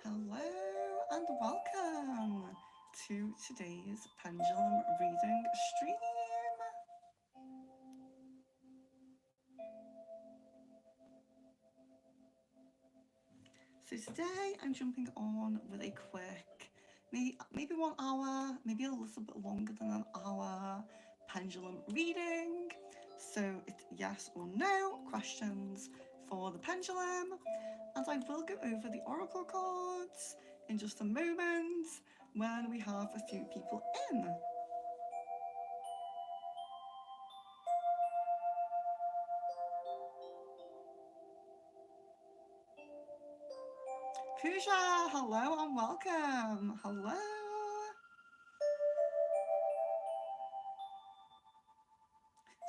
Hello and welcome to today's Pendulum reading stream. So today I'm jumping on with a quick, maybe 1 hour, maybe a little bit longer than an hour pendulum reading. So it's yes or no questions for the pendulum, and I will go over the oracle cards in just a moment when we have a few people in. Pooja, hello and welcome. Hello.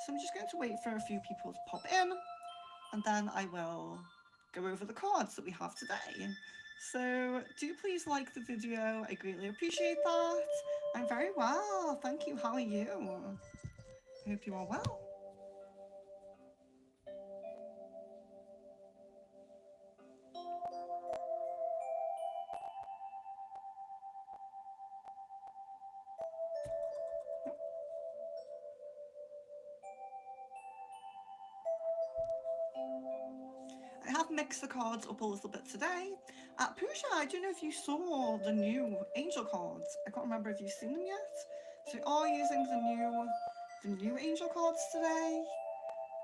So I'm just going to wait for a few people to pop in, and then I will go over the cards that we have today. So do please like the video. I greatly appreciate that. I'm very well. Thank you. How are you? I hope you are well. I have mixed the cards up a little bit today. Pooja, I don't know if you saw the new angel cards. I can't remember if you've seen them yet. So we are using the new angel cards today.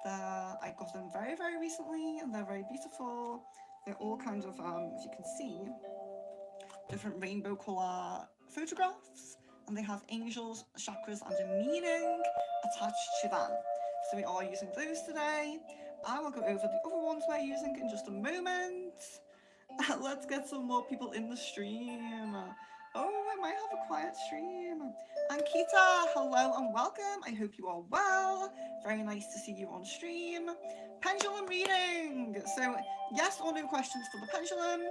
I got them very, very recently, and they're very beautiful. They're all kind of, if you can see, different rainbow colour photographs, and they have angels, chakras, and a meaning attached to them. So we are using those today. I will go over the other ones we're using in just a moment. Let's get some more people in the stream. Oh, I might have a quiet stream. Ankita, hello and welcome. I hope you are well. Very nice to see you on stream. Pendulum reading. So, yes or no questions for the pendulum.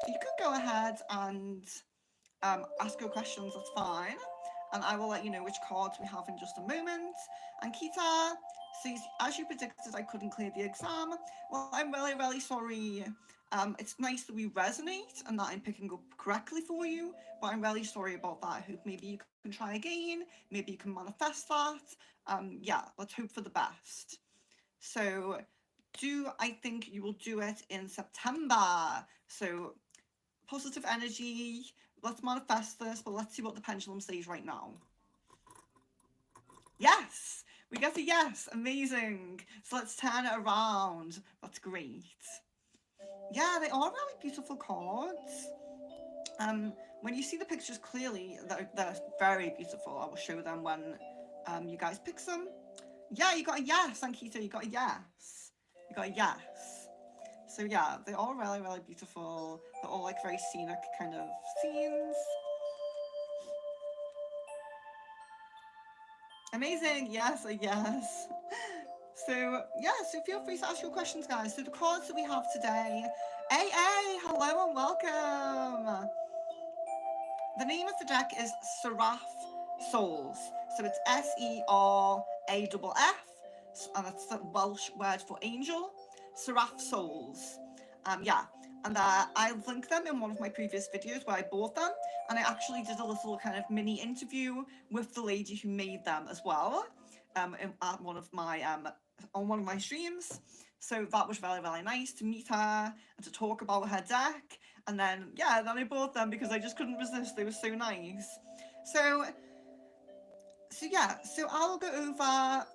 You could go ahead and ask your questions, that's fine. And I will let you know which cards we have in just a moment. Ankita says, as you predicted, I couldn't clear the exam. Well, I'm really, really sorry. It's nice that we resonate and that I'm picking up correctly for you, but I'm really sorry about that. I hope maybe you can try again, maybe you can manifest that. Yeah, let's hope for the best. So, I think you will do it in September? So, positive energy. Let's manifest this, but let's see what the pendulum says right now. Yes, we get a yes. Amazing. So let's turn it around. That's great. Yeah, they are really beautiful cards. When you see the pictures clearly, they're very beautiful. I will show them when you guys pick some. Yeah, you got a yes, Ankita. You got a yes. You got a yes. So yeah, they are really, really beautiful. They're all like very scenic kind of scenes. Amazing. Yes, a yes. So yeah, so feel free to ask your questions, guys. So the cards that we have today, AA, hello and welcome. The name of the deck is Seraph Souls. So it's Seraff, and that's the Welsh word for angel. Seraph Souls. Yeah, and I linked them in one of my previous videos where I bought them, and I actually did a little kind of mini interview with the lady who made them as well, at one of my on one of my streams. So that was really, really nice to meet her and to talk about her deck. And then, yeah, then I bought them because I just couldn't resist. They were so nice. So, yeah, so I'll go over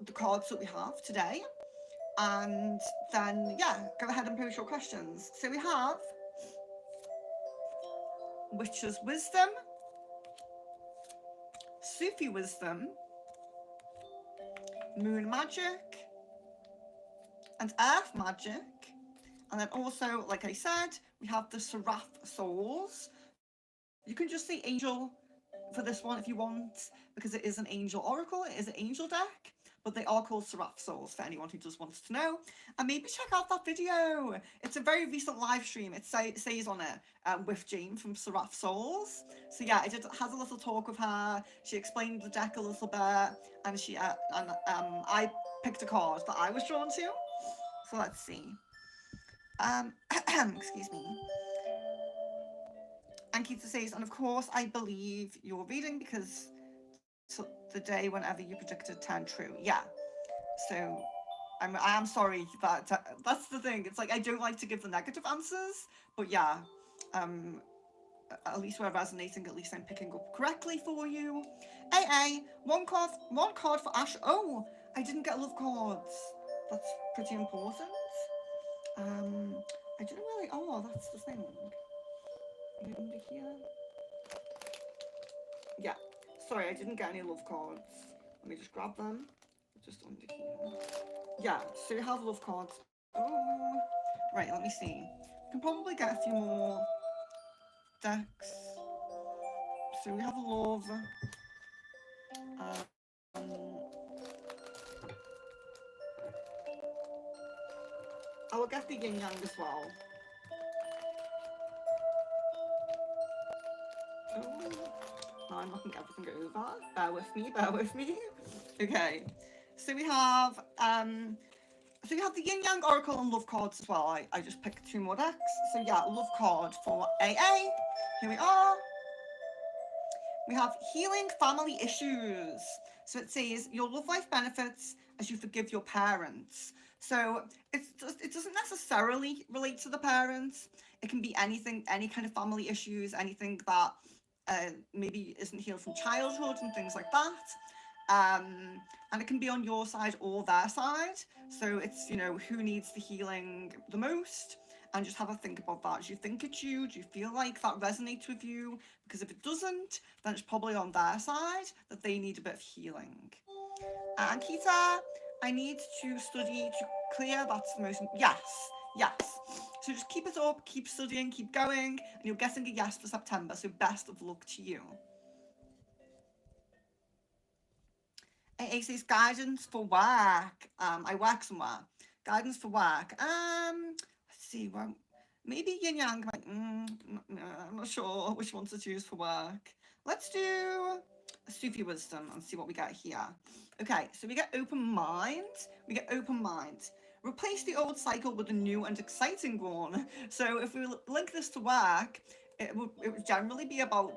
the cards that we have today. And then, yeah, go ahead and post your questions. So we have Witch's Wisdom, Sufi Wisdom, Moon Magic, and Earth Magic. And then also, like I said, we have the Seraph Souls. You can just say angel for this one if you want, because it is an angel oracle, it is an angel deck, but they are called Seraph Souls for anyone who just wants to know. And maybe check out that video. It's a very recent live stream. It says on it with Jane from Seraph Souls. So yeah, I had a little talk with her. She explained the deck a little bit, and I picked a card that I was drawn to. So let's see. Excuse me. And Keita says, and of course, I believe your reading because the day whenever you predicted turned true. Yeah. So I am sorry that that's the thing. It's like I don't like to give the negative answers, but yeah, um, at least we're resonating. At least I'm picking up correctly for you. AA, one card for Ash. Oh, I didn't get love cards. That's pretty important. Um, I don't know where they are. That's the thing. Are they under here? Yeah. Sorry, I didn't get any love cards. Let me just grab them. Just under here. Yeah, so we have love cards. Oh, right, let me see. We can probably get a few more decks. So we have love. I will get the yin yang as well. Oh, now I'm knocking everything over. Bear with me, bear with me. Okay, so we have the yin yang oracle and love cards as well. I just picked two more decks. So yeah, love card for AA. Here we are. We have healing family issues. So it says your love life benefits as you forgive your parents. So it doesn't necessarily relate to the parents. It can be anything, any kind of family issues, anything that maybe isn't healed from childhood and things like that. And it can be on your side or their side. So it's, who needs the healing the most? And just have a think about that. Do you think it's you? Do you feel like that resonates with you? Because if it doesn't, then it's probably on their side that they need a bit of healing. And Kita, I need to study to clear. That's the most. Yes, yes. So just keep it up, keep studying, keep going, and you're getting a yes for September. So best of luck to you. AA says guidance for work. I work somewhere. Guidance for work. Let's see. Well, maybe yin yang. I'm not sure which one to choose for work. Let's do a Sufi wisdom and see what we get here. Okay, so we get open mind. We get open mind. Replace the old cycle with a new and exciting one. So if we link this to work, it would generally be about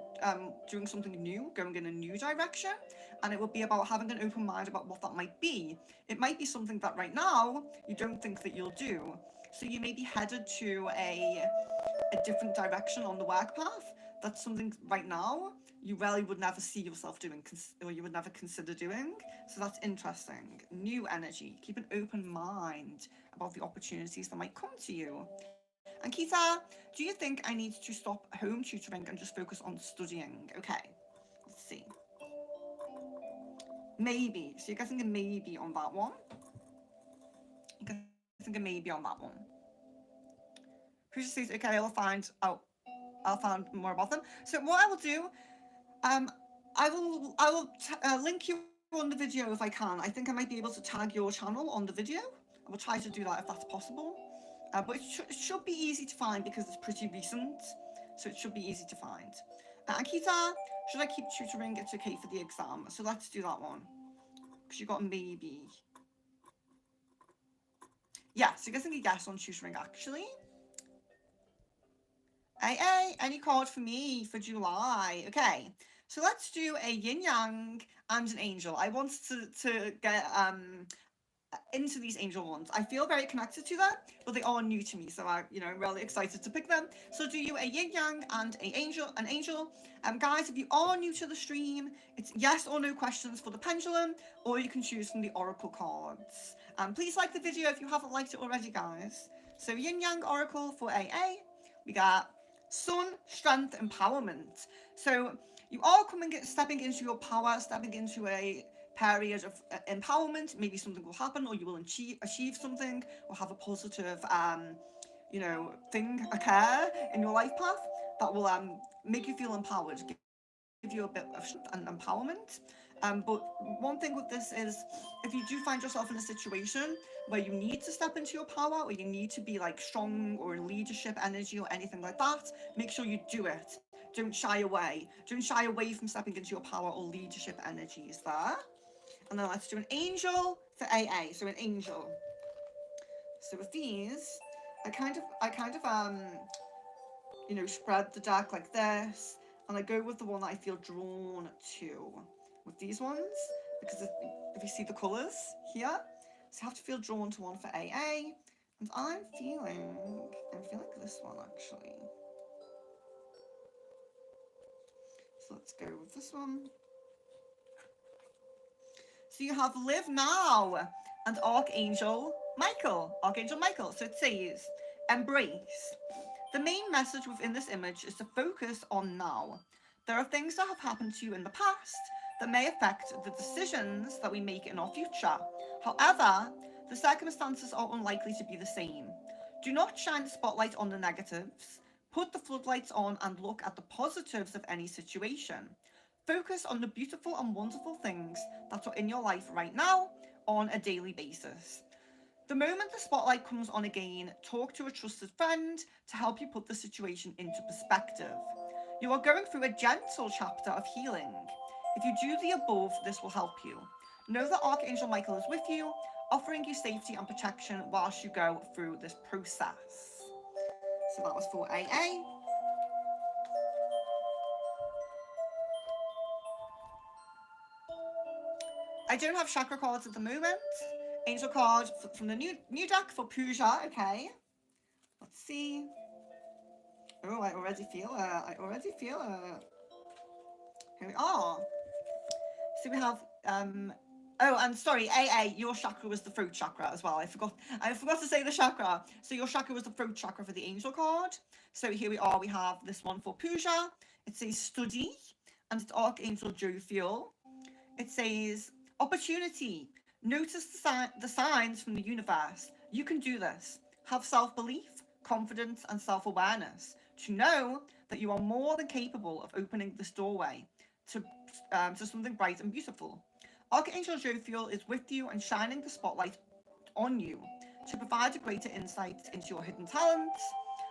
doing something new, going in a new direction, and it would be about having an open mind about what that might be. It might be something that right now you don't think that you'll do. So you may be headed to a different direction on the work path. That's something right now you really would never see yourself doing, or you would never consider doing. So that's interesting. New energy. Keep an open mind about the opportunities that might come to you. And Kita, do you think I need to stop home tutoring and just focus on studying? Okay, let's see. Maybe. So you're getting a maybe on that one. You're getting a maybe on that one. Who just says, okay, I'll find more about them. So what I will do, I will link you on the video if I can. I think I might be able to tag your channel on the video. I will try to do that if that's possible. But it should be easy to find because it's pretty recent. So it should be easy to find. Akita, should I keep tutoring? It's okay for the exam. So let's do that one. Because you got a maybe. Yeah, so you're getting a yes on tutoring actually. AA, any card for me for July? Okay, so let's do a yin yang and an angel. I want to get into these angel ones. I feel very connected to them, but they are new to me, so I'm really excited to pick them. So do you a yin yang and an angel. Guys, if you are new to the stream, it's yes or no questions for the pendulum, or you can choose from the oracle cards. Please like the video if you haven't liked it already, guys. So yin yang oracle for AA, we got sun, strength, empowerment. So you are stepping into your power, stepping into a period of empowerment. Maybe something will happen, or you will achieve something, or have a positive thing occur in your life path that will make you feel empowered, give you a bit of strength and empowerment. But one thing with this is, if you do find yourself in a situation where you need to step into your power, or you need to be like strong or in leadership energy or anything like that, make sure you do it. Don't shy away. Don't shy away from stepping into your power or leadership energies there. And then let's do an angel for AA. So an angel. So with these, I kind of you know, spread the deck like this, and I go with the one that I feel drawn to with these ones, because if you see the colours here, so you have to feel drawn to one for AA, and I'm feeling this one actually. So let's go with this one. So you have Live Now and Archangel Michael. Archangel Michael. So it says, embrace. The main message within this image is to focus on now. There are things that have happened to you in the past that may affect the decisions that we make in our future. However, the circumstances are unlikely to be the same. Do not shine the spotlight on the negatives. Put the floodlights on and look at the positives of any situation. Focus on the beautiful and wonderful things that are in your life right now on a daily basis. The moment the spotlight comes on again, talk to a trusted friend to help you put the situation into perspective. You are going through a gentle chapter of healing. If you do the above, this will help you. Know that Archangel Michael is with you, offering you safety and protection whilst you go through this process. So that was for AA. I don't have chakra cards at the moment. Angel card from the new deck for Puja. Okay. Let's see. Oh, I already feel it. Here we are. So we have oh, and sorry, AA, your chakra was the throat chakra as well. I forgot to say the chakra. So your chakra was the throat chakra for the angel card. So here we are, we have this one for Puja. It says study, and it's Archangel Jophiel. It says opportunity. Notice the signs from the universe. You can do this. Have self-belief, confidence, and self-awareness to know that you are more than capable of opening this doorway to something bright and beautiful. Archangel Jophiel is with you and shining the spotlight on you to provide a greater insight into your hidden talents,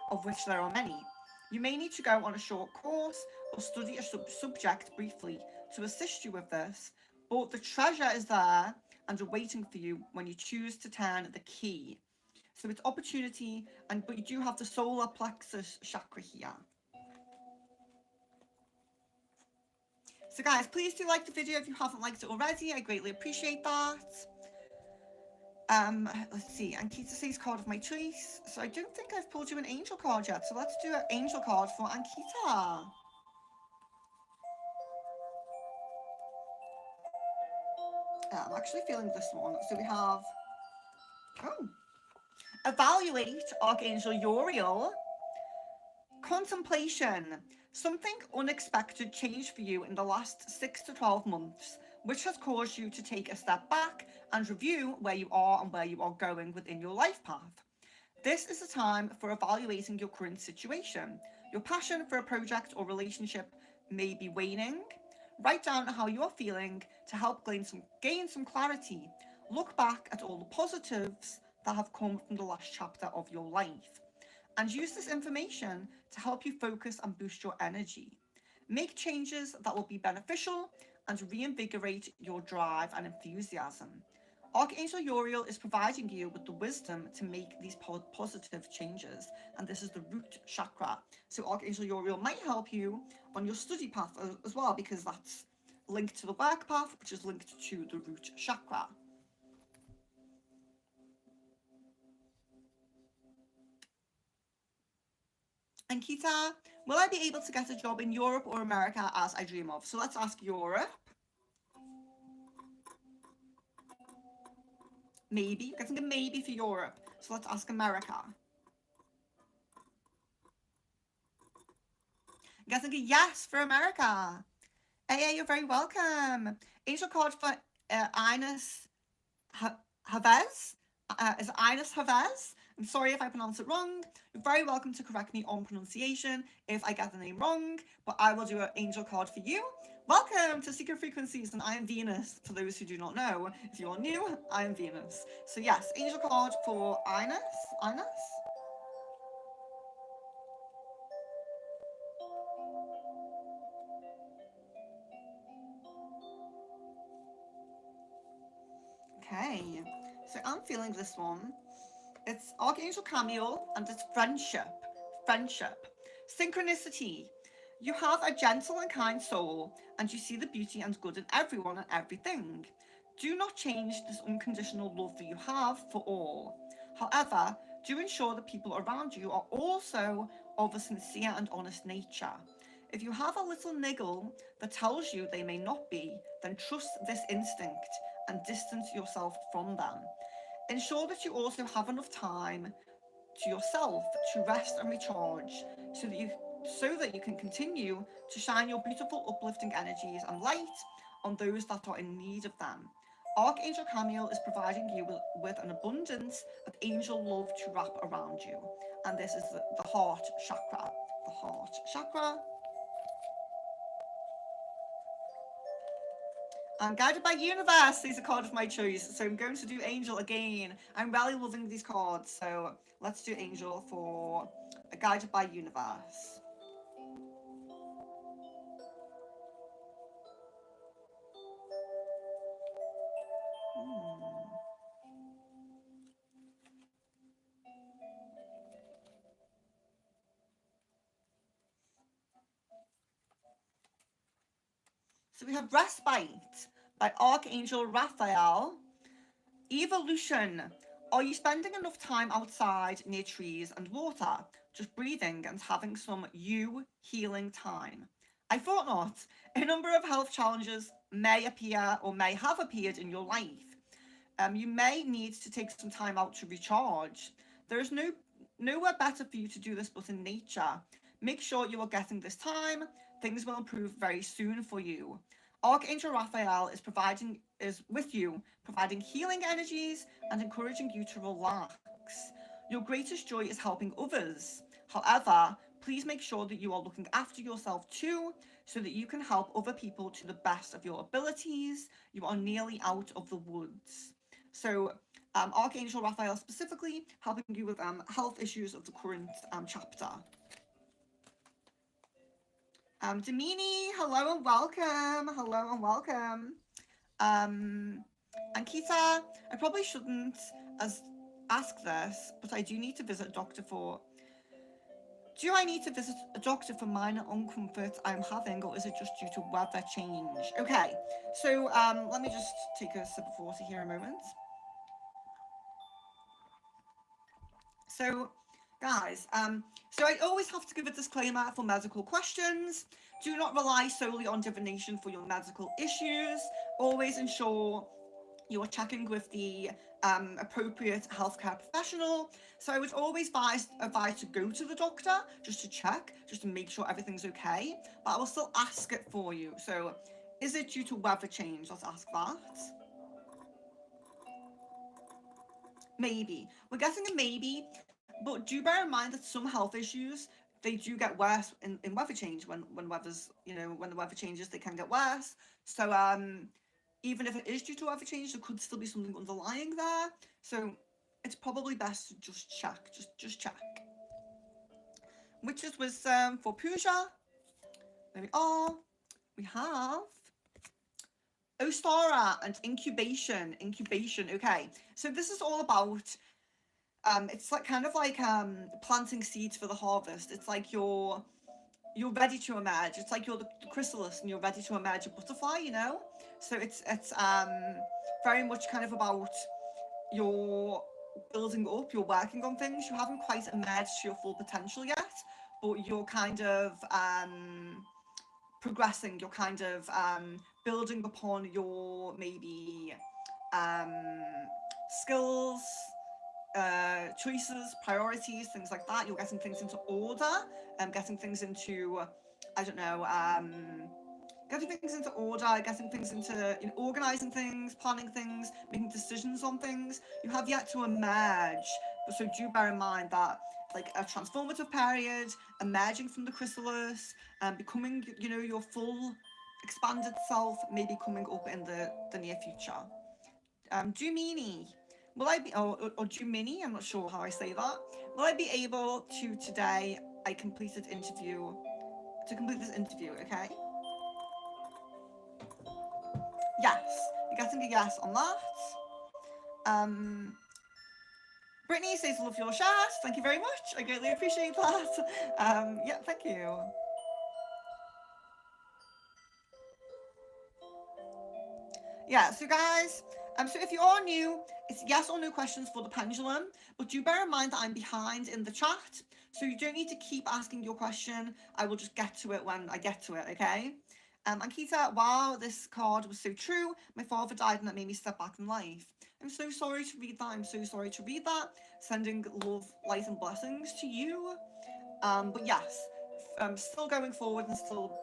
of which there are many. You may need to go on a short course or study a subject briefly to assist you with this, but the treasure is there and waiting for you when you choose to turn the key. So it's opportunity, but you do have the solar plexus chakra here. So guys, please do like the video if you haven't liked it already. I greatly appreciate that. Let's see. Ankita says card of my choice. So I don't think I've pulled you an angel card yet. So let's do an angel card for Ankita. I'm actually feeling this one. So we have, oh, evaluate Archangel Uriel. Contemplation. Something unexpected changed for you in the last 6 to 12 months, which has caused you to take a step back and review where you are and where you are going within your life path. This is a time for evaluating your current situation. Your passion for a project or relationship may be waning. Write down how you are feeling to help gain some clarity. Look back at all the positives that have come from the last chapter of your life, and use this information to help you focus and boost your energy. Make changes that will be beneficial and reinvigorate your drive and enthusiasm. Archangel Uriel is providing you with the wisdom to make these positive changes, and this is the root chakra. So Archangel Uriel might help you on your study path as well, because that's linked to the work path, which is linked to the root chakra. Ankita, will I be able to get a job in Europe or America as I dream of? So let's ask Europe. Maybe. I'm getting a maybe for Europe. So let's ask America. I'm getting a yes for America. AA, you're very welcome. Angel card for Ines Havez. Is it Ines Havez? I'm sorry if I pronounce it wrong. You're very welcome to correct me on pronunciation if I get the name wrong, but I will do an angel card for you. Welcome to Secret Frequencies, and I am Venus. For those who do not know, if you are new, I am Venus. So yes, angel card for Ines. Ines? Okay, so I'm feeling this one. It's Archangel Camille, and it's friendship. Friendship. Synchronicity. You have a gentle and kind soul, and you see the beauty and good in everyone and everything. Do not change this unconditional love that you have for all. However, do ensure that people around you are also of a sincere and honest nature. If you have a little niggle that tells you they may not be, then trust this instinct and distance yourself from them. Ensure that you also have enough time to yourself to rest and recharge so that you can continue to shine your beautiful uplifting energies and light on those that are in need of them. Archangel Camille is providing you with an abundance of angel love to wrap around you. And this is the heart chakra. The heart chakra. I'm guided by universe. These are card of my choice. So I'm going to do angel again. I'm really loving these cards. So let's do angel for guided by universe. So we have Respite by Archangel Raphael. Evolution. Are you spending enough time outside near trees and water, just breathing and having some you healing time? I thought not. A number of health challenges may appear or may have appeared in your life. You may need to take some time out to recharge. There is nowhere better for you to do this but in nature. Make sure you are getting this time. Things will improve very soon for you. Archangel Raphael is with you, providing healing energies and encouraging you to relax. Your greatest joy is helping others. However, please make sure that you are looking after yourself too, so that you can help other people to the best of your abilities. You are nearly out of the woods. So, Archangel Raphael specifically helping you with health issues of the current chapter. Damini, hello and welcome. Hello and welcome. Ankita, I probably shouldn't ask this, but I do need to visit a doctor for. Do I need to visit a doctor for minor uncomfort I'm having, or is it just due to weather change? Okay, so let me just take a sip of water here a moment. So, guys, so I always have to give a disclaimer for medical questions. Do not rely solely on divination for your medical issues. Always ensure you are checking with the appropriate healthcare professional. So I would always advise to go to the doctor just to check, just to make sure everything's okay. But I will still ask it for you. So, is it due to weather change? Let's ask that. Maybe. We're getting a maybe, but do bear in mind that some health issues they do get worse in weather change when weather's when the weather changes they can get worse. So even if it is due to weather change, there could still be something underlying there. So it's probably best to just check. Just check. Witch's wisdom for Pooja. There we are. We have Ostara and incubation. Incubation. Okay. So this is all about it's like kind of like planting seeds for the harvest. It's like you're ready to emerge. It's like you're the chrysalis and you're ready to emerge a butterfly, you know? So it's very much kind of about you're building up, you're working on things. You haven't quite emerged to your full potential yet, but you're kind of progressing. You're kind of building upon your maybe skills, choices, priorities, things like that. You're getting things into order and getting things into, I don't know, getting things into order, getting things into organizing things, planning things, making decisions on things. You have yet to emerge, but so do bear in mind that like a transformative period, emerging from the chrysalis, and becoming your full expanded self, maybe coming up in the near future. Jumini, will I be, or Jumini, I'm not sure how I say that. Will I be able to today, to complete this interview, okay? Yes, you're getting a yes on that. Brittany says, love your shirt. Thank you very much. I greatly appreciate that. Yeah, thank you. Yeah, so guys, so if you are new, it's yes or no questions for the pendulum, but do bear in mind that I'm behind in the chat, so you don't need to keep asking your question. I will just get to it when I get to it, okay? Ankita, wow, this card was so true. My father died and that made me step back in life. I'm so sorry to read that. I'm so sorry to read that. Sending love, light, and blessings to you. But yes, still going forward and still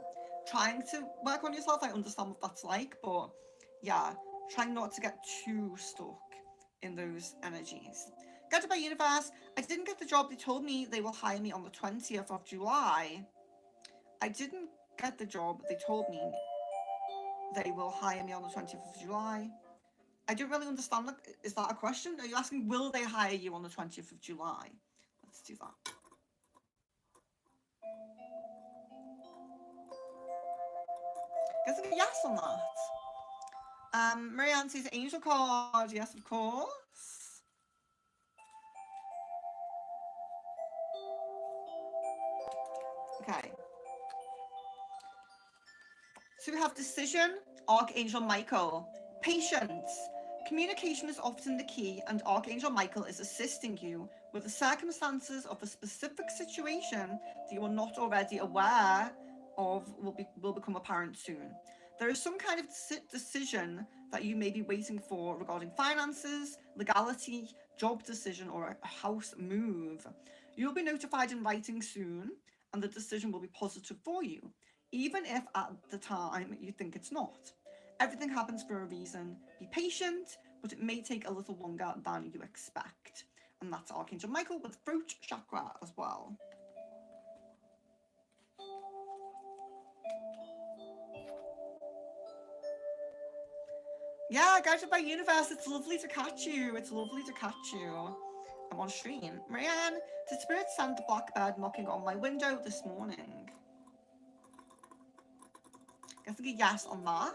trying to work on yourself. I understand what that's like, but yeah, trying not to get too stuck in those energies. Guided by Universe, I didn't get the job. They told me they will hire me on the 20th of July. I didn't get the job. They told me they will hire me on the 20th of July. I don't really understand. Is that a question? Are you asking, will they hire you on the 20th of July? Let's do that. Guessing a yes on that. Marianne says angel card. Yes, of course. Okay. So we have decision, Archangel Michael. Patience. Communication is often the key, and Archangel Michael is assisting you with the circumstances of a specific situation that you are not already aware of will become apparent soon. There is some kind of decision that you may be waiting for regarding finances, legality, job decision, or a house move. You'll be notified in writing soon, and the decision will be positive for you, even if at the time you think it's not. Everything happens for a reason. Be patient, but it may take a little longer than you expect. And that's Archangel Michael with throat chakra as well. Yeah, guided by universe, it's lovely to catch you. It's lovely to catch you. I'm on stream. Marianne, did Spirit send the blackbird knocking on my window this morning? Guessing a yes on that.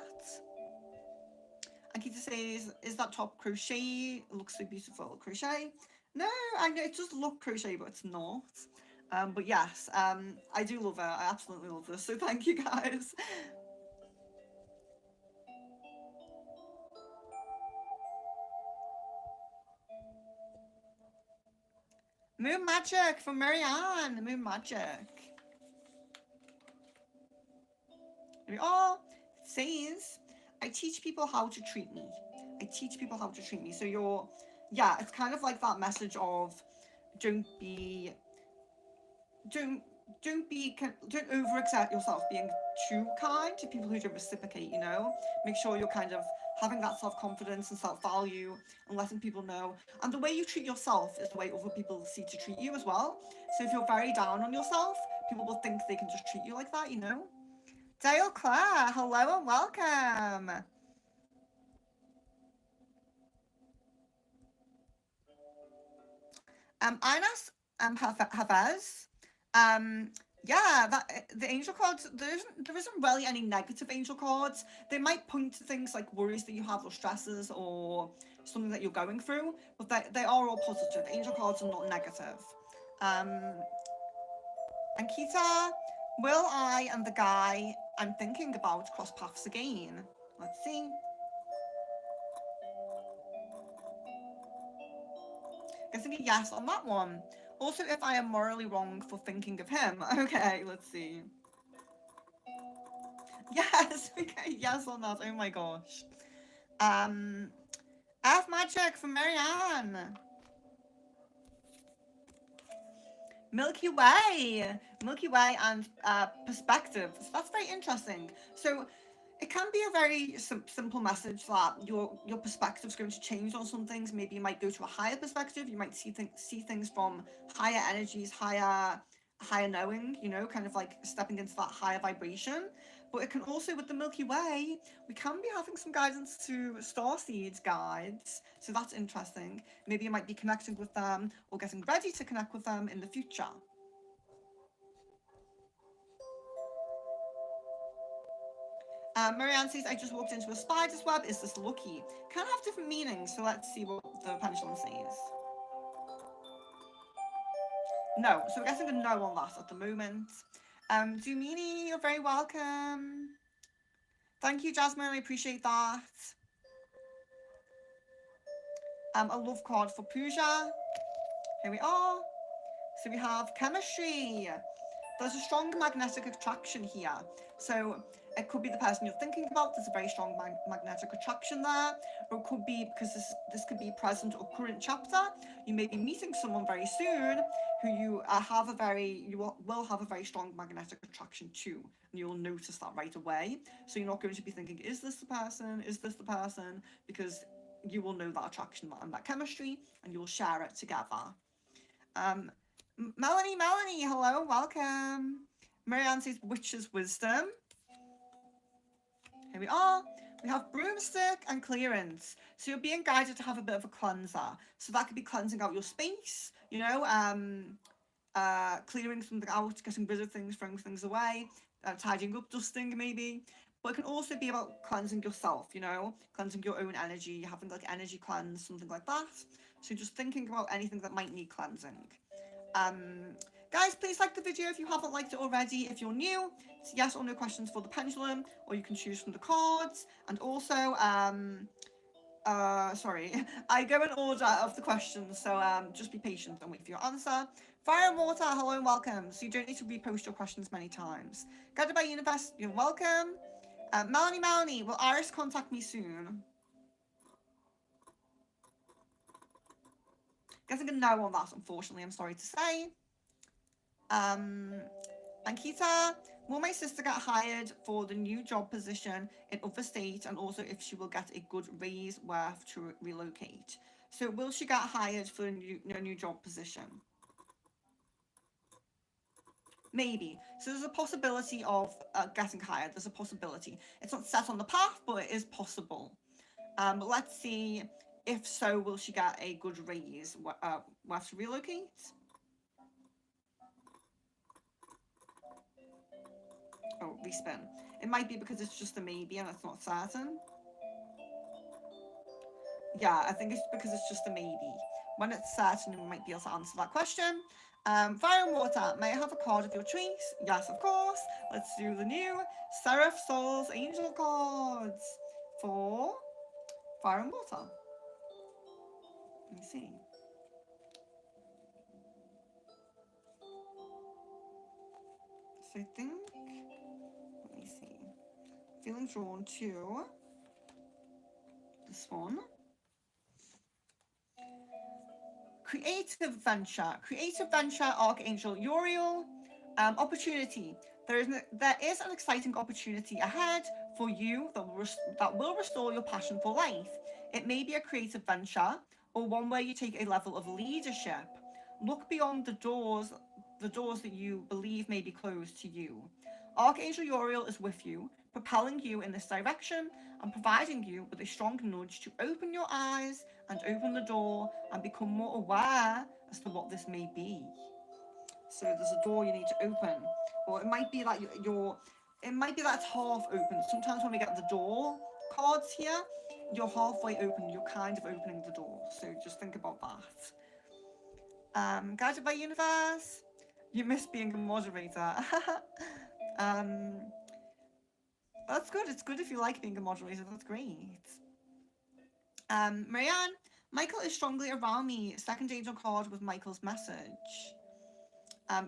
Akita says, is that top crochet? It looks so beautiful. Crochet? No, I know it does look crochet, but it's not. But yes, I do love it. I absolutely love this. So thank you guys. Moon Magic from Marianne. Moon Magic. Here we are. It says, I teach people how to treat me. I teach people how to treat me. So yeah, it's kind of like that message of don't don't don't overexert yourself being too kind to people who don't reciprocate, you know. Make sure you're kind of having that self-confidence and self-value and letting people know, and the way you treat yourself is the way other people see to treat you as well. So if you're very down on yourself, people will think they can just treat you like that, you know. Dale Claire, hello and welcome. Inas Hafez. Um, yeah, that the angel cards. There isn't really any negative angel cards. They might point to things like worries that you have or stresses or something that you're going through, but they are all positive. Angel cards are not negative. Um, Ankita, will I and the guy I'm thinking about cross paths again? Let's see. Guessing a yes on that one. Also, if I am morally wrong for thinking of him. Okay, let's see. Yes, okay, yes on that. Oh my gosh. Um, F Magic from Marianne. Milky Way and perspective. So that's very interesting. So it can be a very simple message that your perspective is going to change on some things. Maybe you might go to a higher perspective. You might see things from higher energies, higher knowing. You know, kind of like stepping into that higher vibration. But it can also, with the Milky Way, we can be having some guidance to starseed guides. So that's interesting. Maybe you might be connecting with them or getting ready to connect with them in the future. Marianne says, I just walked into a spider's web. Is this lucky? Can have different meanings, so let's see what the pendulum says. No, so we're getting a no on that at the moment. Dumini, you're very welcome. Thank you, Jasmine, I appreciate that. A love card for Pooja. Here we are. So we have chemistry. There's a strong magnetic attraction here. So it could be the person you're thinking about. There's a very strong magnetic attraction there. Or it could be because this could be present or current chapter. You may be meeting someone very soon who you will have a very strong magnetic attraction to, and you'll notice that right away. So you're not going to be thinking, is this the person? Is this the person? Because you will know that attraction and that chemistry, and you'll share it together. Melanie, hello, welcome. Marianne says witch's wisdom. Here we are. We have broomstick and clearance. So you're being guided to have a bit of a cleanser. So that could be cleansing out your space, clearing something out, getting rid of things, throwing things away, tidying up, dusting maybe. But it can also be about cleansing yourself, cleansing your own energy, having like energy cleanse, something like that. So just thinking about anything that might need cleansing. Guys, please like the video if you haven't liked it already. If you're new, it's yes or no questions for the pendulum, or you can choose from the cards. And also, sorry, I go in order of the questions, so just be patient and wait for your answer. Fire and Water, hello and welcome. So you don't need to repost your questions many times. Guided by Universe, you're welcome. Melanie, will Iris contact me soon? Getting a no on that, unfortunately, I'm sorry to say. Ankita, will my sister get hired for the new job position in other states, and also if she will get a good raise worth to relocate? So will she get hired for a new job position? Maybe. So there's a possibility of getting hired. There's a possibility. It's not set on the path, but it is possible. But let's see. If so, will she get a good raise worth to relocate? Oh, respin. It might be because it's just a maybe and it's not certain. Yeah, I think it's because it's just a maybe. When it's certain, we might be able to answer that question. Fire and Water, may I have a card of your choice? Yes, of course. Let's do the new Seraph Souls Angel cards for Fire and Water. Let me see. So I think, let me see. Feeling drawn to this one. Creative venture, Archangel Uriel. Opportunity. There is an exciting opportunity ahead for you that will restore your passion for life. It may be a creative venture or one where you take a level of leadership. Look beyond the doors that you believe may be closed to you. Archangel Uriel is with you, propelling you in this direction and providing you with a strong nudge to open your eyes and open the door and become more aware as to what this may be. So there's a door you need to open, or it might be that it might be that it's half open. Sometimes when we get the door cards here, you're halfway open, you're kind of opening the door. So just think about that. Guided by Universe, you miss being a moderator. That's good. It's good if you like being a moderator. That's great. Marianne, Michael is strongly around me. Second angel card with Michael's message.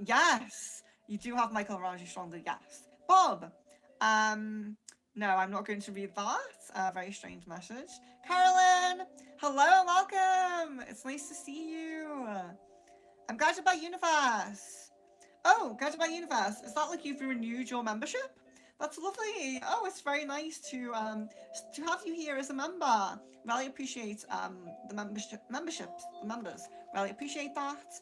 Yes, you do have Michael around you strongly. Yes. Bob, no, I'm not going to read that. Very strange message. Carolyn, hello, welcome. It's nice to see you. I'm guided by Universe. Oh, guided by Universe. Is that like you've renewed your membership? That's lovely. Oh, it's very nice to have you here as a member. Really appreciate the members. Really appreciate that.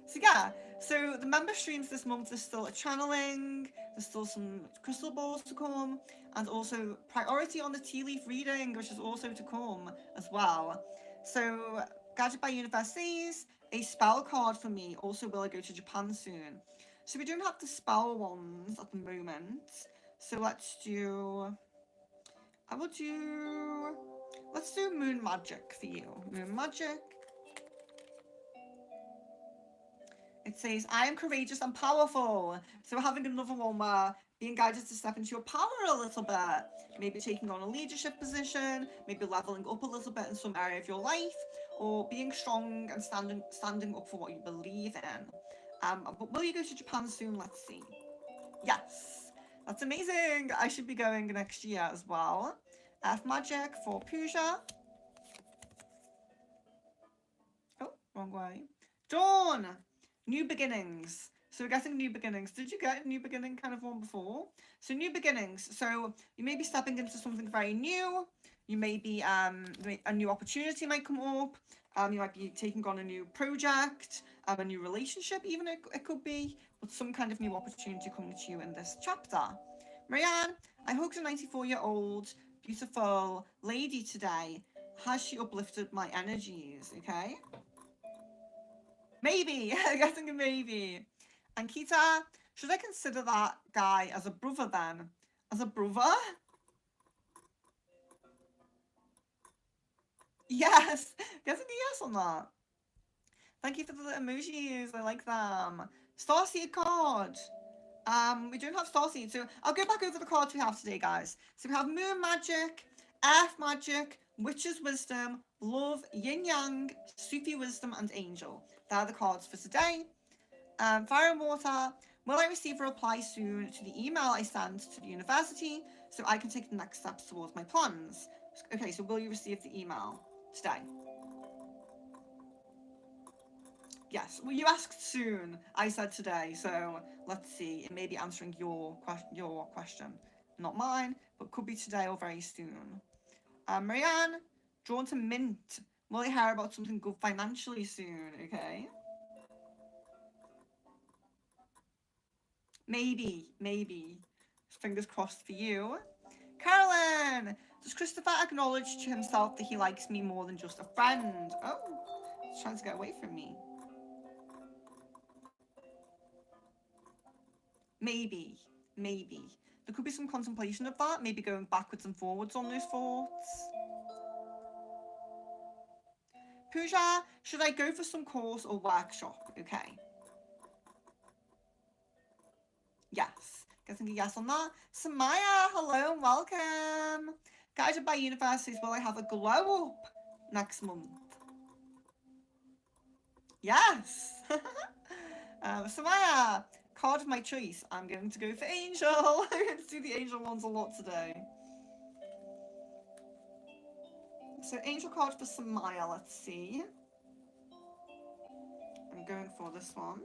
So yeah, so the member streams this month is still a channeling. There's still some crystal balls to come, and also priority on the tea leaf reading, which is also to come as well. So guided by Universe says a spell card for me. Also, will I go to Japan soon? So we don't have the spell ones at the moment. So let's do Moon Magic for you. Moon Magic. It says, I am courageous and powerful. So we're having another one where being guided to step into your power a little bit. Maybe taking on a leadership position, maybe leveling up a little bit in some area of your life, or being strong and standing up for what you believe in. But will you go to Japan soon? Let's see. Yes, that's amazing. I should be going next year as well. F Magic for Pooja. Oh, wrong way. Dawn! New beginnings. So we're getting new beginnings. Did you get a new beginning kind of one before? So new beginnings. So you may be stepping into something very new. You may be a new opportunity might come up. You might be taking on a new project, a new relationship, even it could be, but some kind of new opportunity coming to you in this chapter. Marianne, I hugged a 94-year-old beautiful lady today. Has she uplifted my energies? Okay. Maybe. I'm guessing a maybe. And Kita, should I consider that guy as a brother then? As a brother? Yes. Guessing a yes on that. Thank you for the emojis. I like them. Starseed card. We don't have Starseed, so I'll go back over the cards we have today, guys. So we have Moon Magic, Earth Magic, Witch's Wisdom, Love, Yin Yang, Sufi Wisdom, and Angel. They're the cards for today. Fire and Water, will I receive a reply soon to the email I sent to the university so I can take the next steps towards my plans? Okay, so will you receive the email today? Yes, well, you asked soon. I said today, so let's see. It may be answering your question, not mine, but could be today or very soon. Marianne, drawn to Mint. Will I hear about something good financially soon? Okay. Maybe. Fingers crossed for you. Carolyn, does Christopher acknowledge to himself that he likes me more than just a friend? Oh, he's trying to get away from me. Maybe. There could be some contemplation of that, maybe going backwards and forwards on those thoughts. Pooja, should I go for some course or workshop? Okay. Yes. Getting a yes on that. Samaya, hello and welcome. Guided by universities, will I have a glow up next month? Yes. Samaya, card of my choice. I'm going to go for Angel. I'm going to do the Angel ones a lot today. So Angel card for Samaya, let's see. I'm going for this one.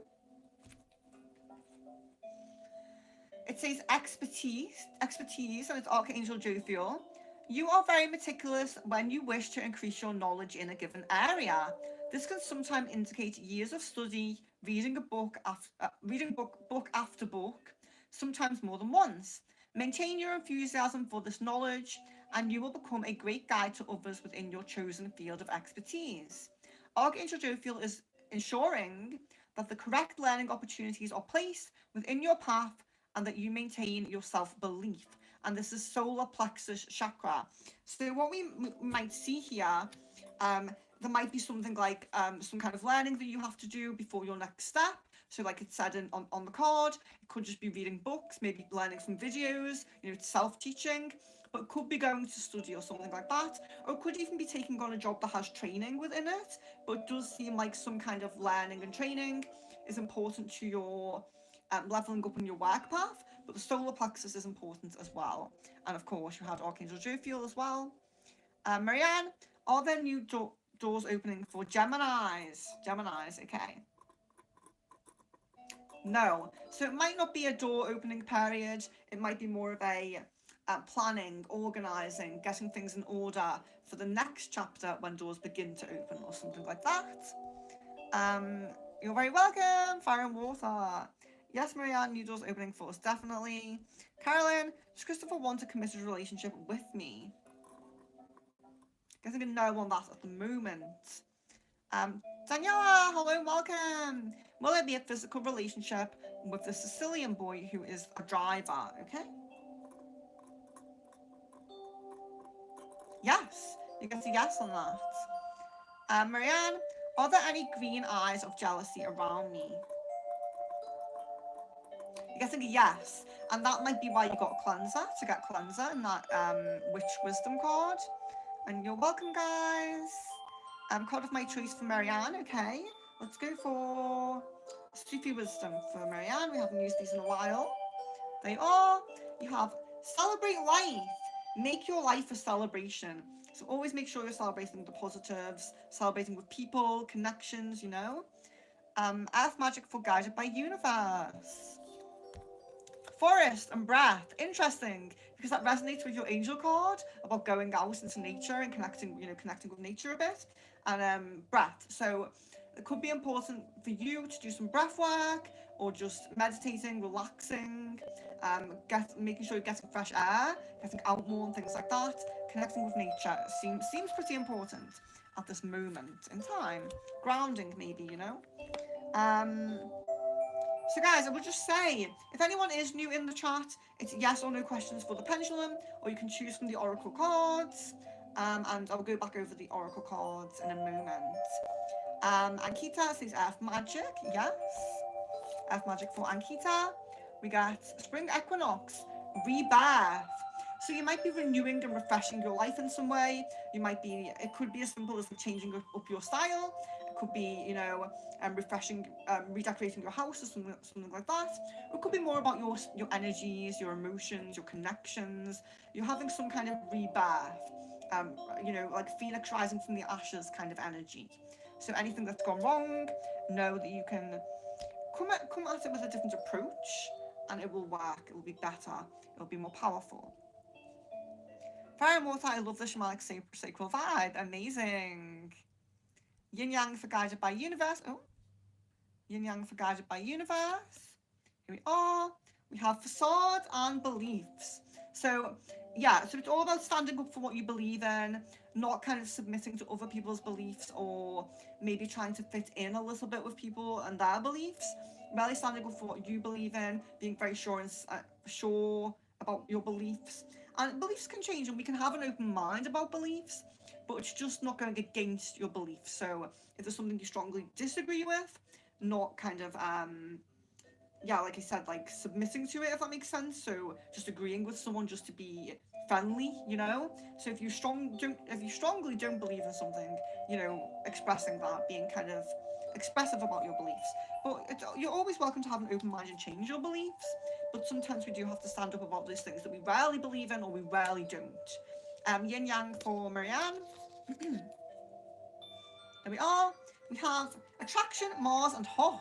It says expertise, and it's Archangel Jophiel. You are very meticulous when you wish to increase your knowledge in a given area. This can sometimes indicate years of study, reading a book after book, sometimes more than once. Maintain your enthusiasm for this knowledge, and you will become a great guide to others within your chosen field of expertise. Archangel Jophiel is ensuring that the correct learning opportunities are placed within your path and that you maintain your self-belief. And this is solar plexus chakra. So what we might see here, there might be something like some kind of learning that you have to do before your next step. So like it's said on the card, it could just be reading books, maybe learning from videos, it's self-teaching, but it could be going to study or something like that, or it could even be taking on a job that has training within it, but it does seem like some kind of learning and training is important to your leveling up in your work path, but the solar plexus is important as well. And of course, you had Archangel Jophiel as well. Marianne, are there new doors opening for Geminis? Geminis, okay. No. So it might not be a door opening period. It might be more of a planning, organising, getting things in order for the next chapter when doors begin to open or something like that. You're very welcome, Fire and Water. Yes, Marianne, new doors opening for us, definitely. Carolyn, does Christopher want a committed relationship with me? Getting a no on that at the moment. Daniela, hello and welcome. Will it be a physical relationship with the Sicilian boy who is a driver? Okay. Yes, you get a yes on that. Marianne, are there any green eyes of jealousy around me? You're getting a yes. And that might be why you got a cleanser, to get cleanser in that Witch Wisdom card. And you're welcome, guys. Card of my choice for Marianne, okay. Let's go for Sufi Wisdom for Marianne. We haven't used these in a while. They are. You have celebrate life. Make your life a celebration. So always make sure you're celebrating the positives, celebrating with people, connections, you know. Earth magic for guided by universe. Forest and breath. Interesting, because that resonates with your angel card about going out into nature and connecting, connecting with nature a bit. And breath. So it could be important for you to do some breath work or just meditating, relaxing, making sure you're getting fresh air, getting out more and things like that. Connecting with nature seems pretty important at this moment in time. Grounding, maybe, you know. So guys, I would just say, if anyone is new in the chat, it's yes or no questions for the pendulum, or you can choose from the oracle cards, and I'll go back over the oracle cards in a moment. Ankita says Earth Magic, yes. Earth Magic for Ankita. We got Spring Equinox, Rebirth. So you might be renewing and refreshing your life in some way. It could be as simple as changing up your style. It could be, refreshing, redecorating your house or something like that. Or it could be more about your energies, your emotions, your connections. You're having some kind of rebirth, like phoenix rising from the ashes kind of energy. So anything that's gone wrong, know that you can come at it with a different approach, and it will work. It will be better. It will be more powerful. Fire and water, I love the shamanic sacral vibe. Amazing. Yin yang for guided by universe. Oh, yin yang for guided by universe. Here we are. We have facade and beliefs. So yeah, so it's all about standing up for what you believe in, not kind of submitting to other people's beliefs or maybe trying to fit in a little bit with people and their beliefs. Really standing up for what you believe in, being very sure about your beliefs. And beliefs can change, and we can have an open mind about beliefs, but it's just not going against your beliefs. So if there's something you strongly disagree with, not kind of like I said, like submitting to it, if that makes sense. So just agreeing with someone just to be friendly, you know. So if you strongly don't believe in something, expressing that, being kind of expressive about your beliefs. But you're always welcome to have an open mind and change your beliefs. But sometimes we do have to stand up about those things that we rarely believe in or we rarely don't. Yin yang for Marianne. There we are. We have attraction, Mars, and hot.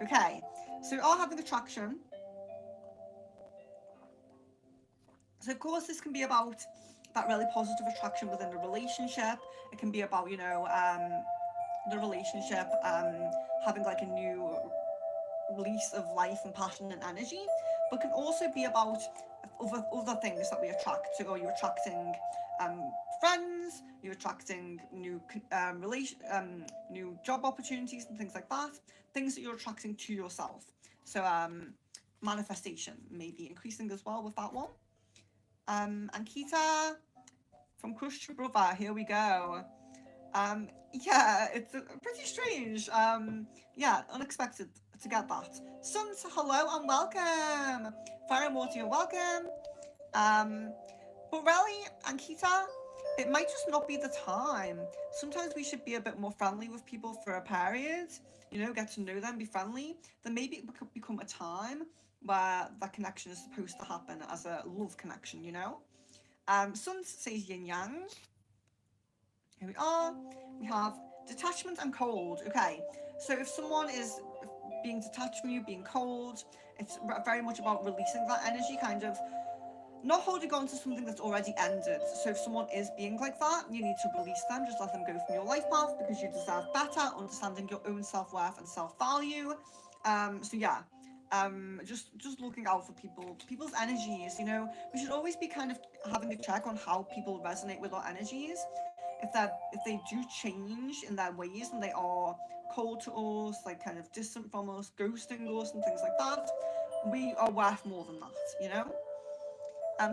Okay, so we are having attraction. So of course this can be about that really positive attraction within a relationship. It can be about, the relationship having like a new release of life and passion and energy, but can also be about other things that we attract. So you're attracting friends, you're attracting new new job opportunities and things like that. Things that you're attracting to yourself. So manifestation may be increasing as well with that one. Ankita from Crush to Brother, here we go. Yeah, it's pretty strange. Unexpected to get that. Suns, hello and welcome. Fire and Water, you're welcome. But really, Ankita, it might just not be the time. Sometimes we should be a bit more friendly with people for a period, get to know them, be friendly. Then maybe it could become a time where that connection is supposed to happen as a love connection, Sun says yin yang. Here we are. We have detachment and cold. Okay, so if someone is being detached from you, being cold, it's very much about releasing that energy, kind of not holding on to something that's already ended. So if someone is being like that, you need to release them, just let them go from your life path because you deserve better, understanding your own self-worth and self-value. Just looking out for people's energies. We should always be kind of having a check on how people resonate with our energies. If they do change in their ways and they are cold to us, like kind of distant from us, ghosting us and things like that, we are worth more than that.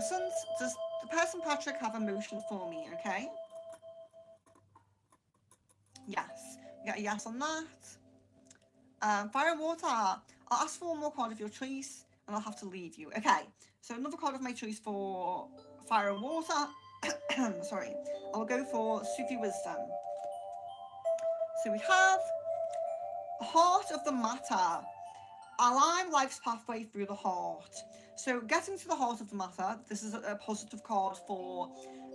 Sons, does the person Patrick have emotions for me? Okay. Yes, we got a yes on that. Fire and water. I'll ask for one more card of your choice. and I'll have to leave you. Okay, so another card of my choice for fire and water. Sorry, I'll go for Sufi wisdom. So we have heart of the matter. Align life's pathway through the heart. So getting to the heart of the matter, this is a positive card for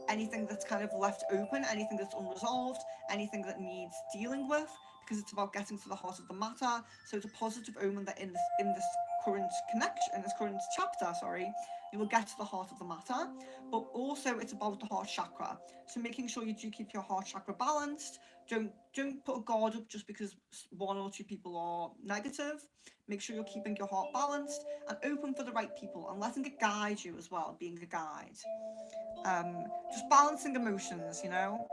anything that's kind of left open, anything that's unresolved, anything that needs dealing with, because it's about getting to the heart of the matter. So it's a positive omen that in this current connection, in this current chapter, sorry, you will get to the heart of the matter. But also it's about the heart chakra. So making sure you do keep your heart chakra balanced. Don't put a guard up just because one or two people are negative. Make sure you're keeping your heart balanced and open for the right people and letting it guide you as well, being a guide. Just balancing emotions, you know?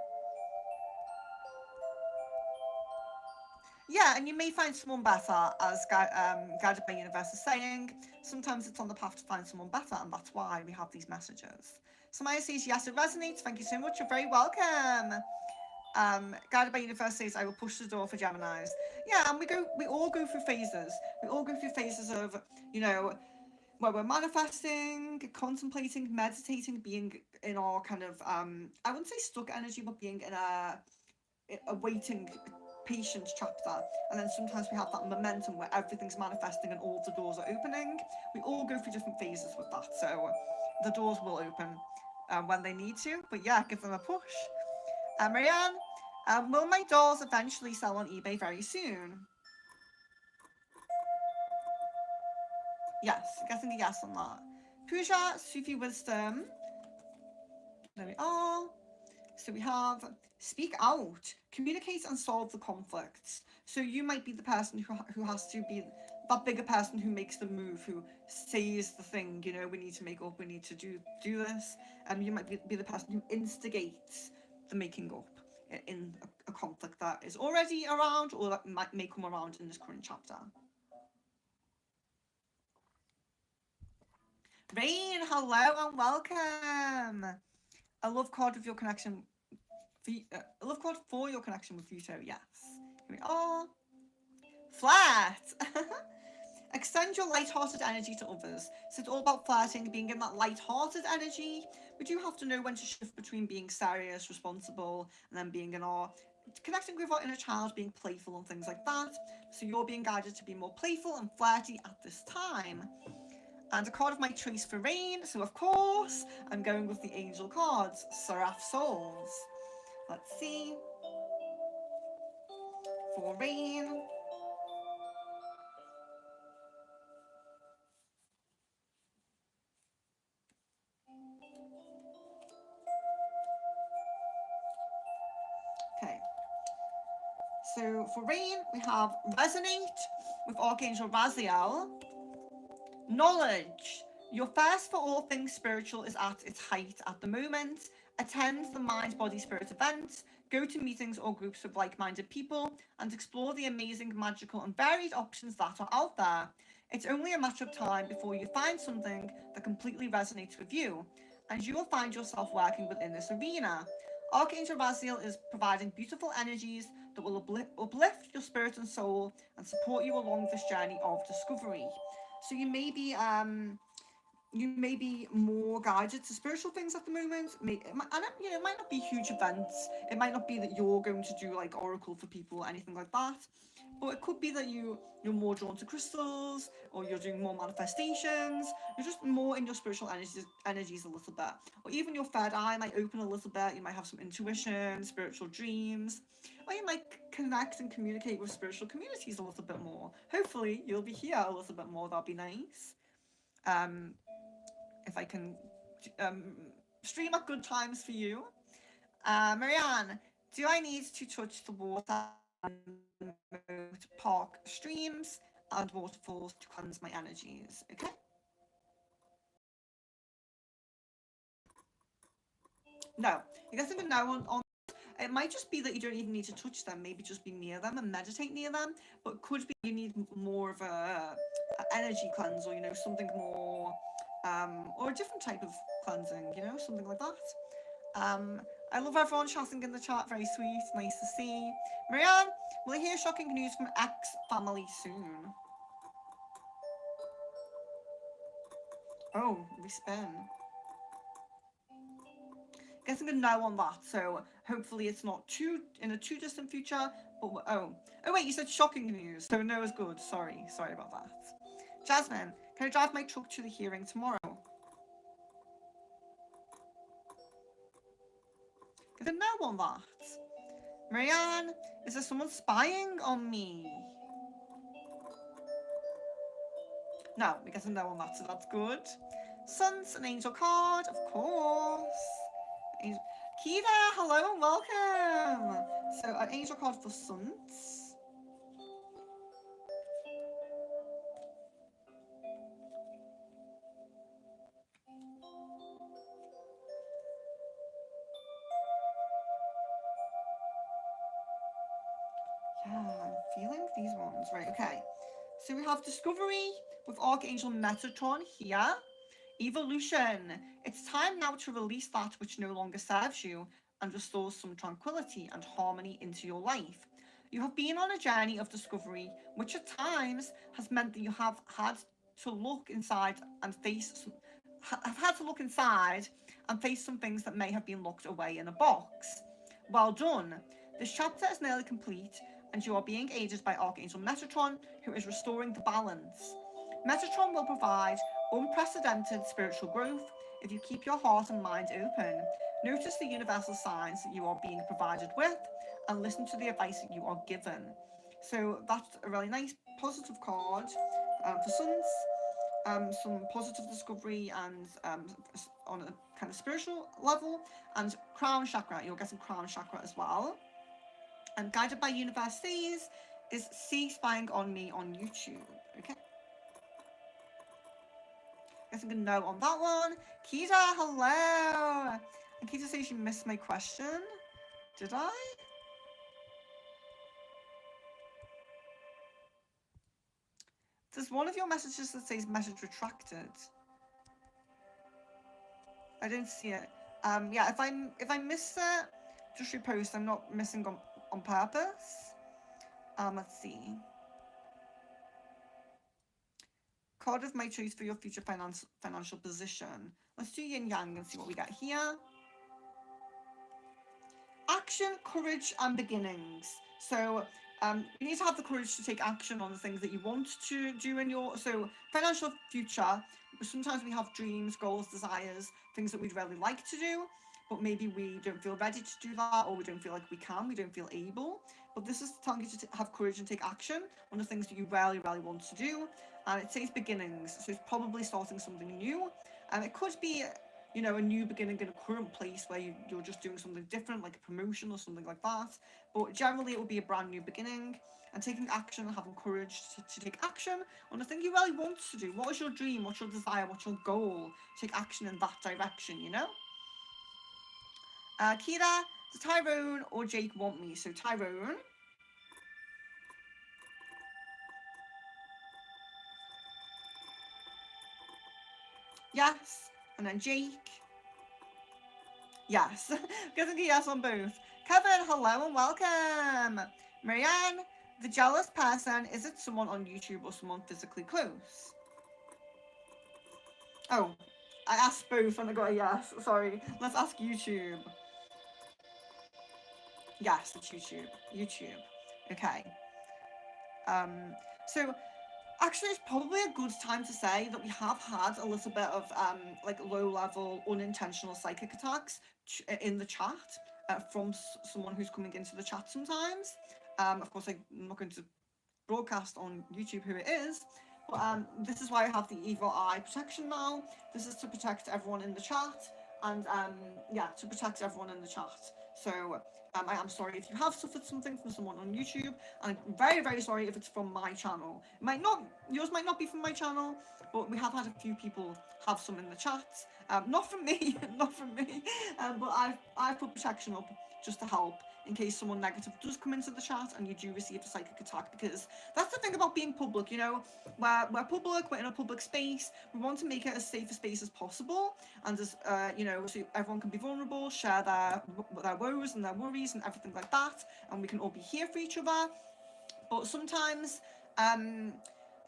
Yeah, and you may find someone better, as Guided by Universe is saying. Sometimes it's on the path to find someone better, and that's why we have these messages. So Maya says, yes, it resonates. Thank you so much. You're very welcome. Guided by Universe says, I will push the door for Geminis. Yeah, and we all go through phases. We all go through phases of, you know, where we're manifesting, contemplating, meditating, being in our kind of, I wouldn't say stuck energy, but being in a waiting patience chapter. And then sometimes we have that momentum where everything's manifesting and all the doors are opening. We all go through different phases with that. So the doors will open when they need to. But yeah, give them a push. Marianne, will my dolls eventually sell on eBay very soon? Yes, getting a yes on that. Pooja, Sufi wisdom. There we are. So we have speak out, communicate and solve the conflicts. So you might be the person who has to be that bigger person who makes the move, who says the thing, you know, we need to make up, we need to do this. You might be the person who instigates the making up in a conflict that is already around or that may come around in this current chapter. Rain, hello and welcome. A love card of your connection. A love card for your connection with Vito. Yes. Here we are. Flirt. Extend your light-hearted energy to others. So it's all about flirting, being in that light-hearted energy. We do have to know when to shift between being serious, responsible, and then being in our connecting with our inner child, being playful and things like that. So you're being guided to be more playful and flirty at this time. And a card of my choice for rain. So of course, I'm going with the angel cards, Seraph Souls. Let's see. For rain. Okay. So for rain, we have resonate with Archangel Raziel. Knowledge. Your thirst for all things spiritual is at its height at the moment. Attend the Mind Body Spirit events, go to meetings or groups with like-minded people, and explore the amazing, magical, and varied options that are out there. It's only a matter of time before you find something that completely resonates with you, and you will find yourself working within this arena. Archangel Raziel is providing beautiful energies that will uplift your spirit and soul and support you along this journey of discovery. So you may be more guided to spiritual things at the moment. It might not be huge events. It might not be that you're going to do like oracle for people or anything like that. But it could be that you're more drawn to crystals, or you're doing more manifestations. You're just more in your spiritual energies a little bit, or even your third eye might open a little bit. You might have some intuition, spiritual dreams, or you might connect and communicate with spiritual communities a little bit more. Hopefully, you'll be here a little bit more. That'd be nice. If I can um, stream at good times for you. Marianne, do I need to touch the water and park streams and waterfalls to cleanse my energies? Okay. No, you guys even know on it might just be that you don't even need to touch them. Maybe just be near them and meditate near them. But it could be you need more of a energy cleanse, or something more, or a different type of cleansing. Something like that. Um, I love everyone chatting in the chat. Very sweet. Nice to see. Marianne, will I hear shocking news from ex family soon? Oh, respin. Guessing a no on that, so hopefully it's not in a too distant future. But oh wait, you said shocking news, so no is good. Sorry about that. Jasmine, can I drive my truck to the hearing tomorrow? Get a no on that. Marianne, is there someone spying on me? No, we get a no on that, so that's good. Sun's an angel card, of course. Angel. Kira, hello and welcome. So an angel card for Suns. Yeah, I'm feeling these ones. Right, okay. So we have Discovery with Archangel Metatron here. Evolution. It's time now to release that which no longer serves you and restores some tranquility and harmony into your life. You have been on a journey of discovery, which at times has meant that you have had to look inside and have had to look inside and face some things that may have been locked away in a box. Well done. This chapter is nearly complete, and you are being aided by Archangel Metatron, who is restoring the balance. Metatron will provide unprecedented spiritual growth if you keep your heart and mind open. Notice the universal signs that you are being provided with and listen to the advice that you are given. So that's a really nice positive card for Suns. Some positive discovery and on a kind of spiritual level, and crown chakra. You're getting crown chakra as well. And guided by universe sees is C spying on me on YouTube. Okay. Guess I'm gonna no on that one. Kita, hello. And Kita says she missed my question. Did I? There's one of your messages that says message retracted. I didn't see it. Yeah, if I miss it, just repost. I'm not missing on purpose. Let's see. Card of my choice for your future financial position. Let's do yin yang and see what we get here. Action, courage, and beginnings. So you need to have the courage to take action on the things that you want to do in your financial future. Sometimes we have dreams, goals, desires, things that we'd really like to do, but maybe we don't feel ready to do that, or we don't feel like we don't feel able. But this is telling you to have courage and take action on the things that you really want to do. And it says beginnings, so it's probably starting something new. And it could be a new beginning in a current place where you're just doing something different, like a promotion or something like that. But generally, it will be a brand new beginning, and taking action and having courage to take action on the thing you really want to do. What is your dream? What's your desire? What's your goal? Take action in that direction, Kira, does Tyrone or Jake want me? So Tyrone. Yes. And then Jake. Yes. Getting a yes on both. Kevin, hello and welcome. Marianne, the jealous person, is it someone on YouTube or someone physically close? Oh, I asked both and I got a yes. Sorry. Let's ask YouTube. Yes, it's YouTube. Okay. So actually, it's probably a good time to say that we have had a little bit of like low-level, unintentional psychic attacks in the chat from someone who's coming into the chat sometimes. Of course, I'm not going to broadcast on YouTube who it is, but this is why I have the evil eye protection now. This is to protect everyone in the chat, and to protect everyone in the chat. So I am sorry if you have suffered something from someone on YouTube, and I'm very sorry if it's from my channel. Yours might not be from my channel, but we have had a few people have some in the chat. Not from me, but I've put protection up just to help in case someone negative does come into the chat and you do receive a psychic attack, because that's the thing about being public, we're public, we're in a public space, we want to make it as safe a space as possible, and as so everyone can be vulnerable, share their woes and their worries and everything like that, and we can all be here for each other. But sometimes when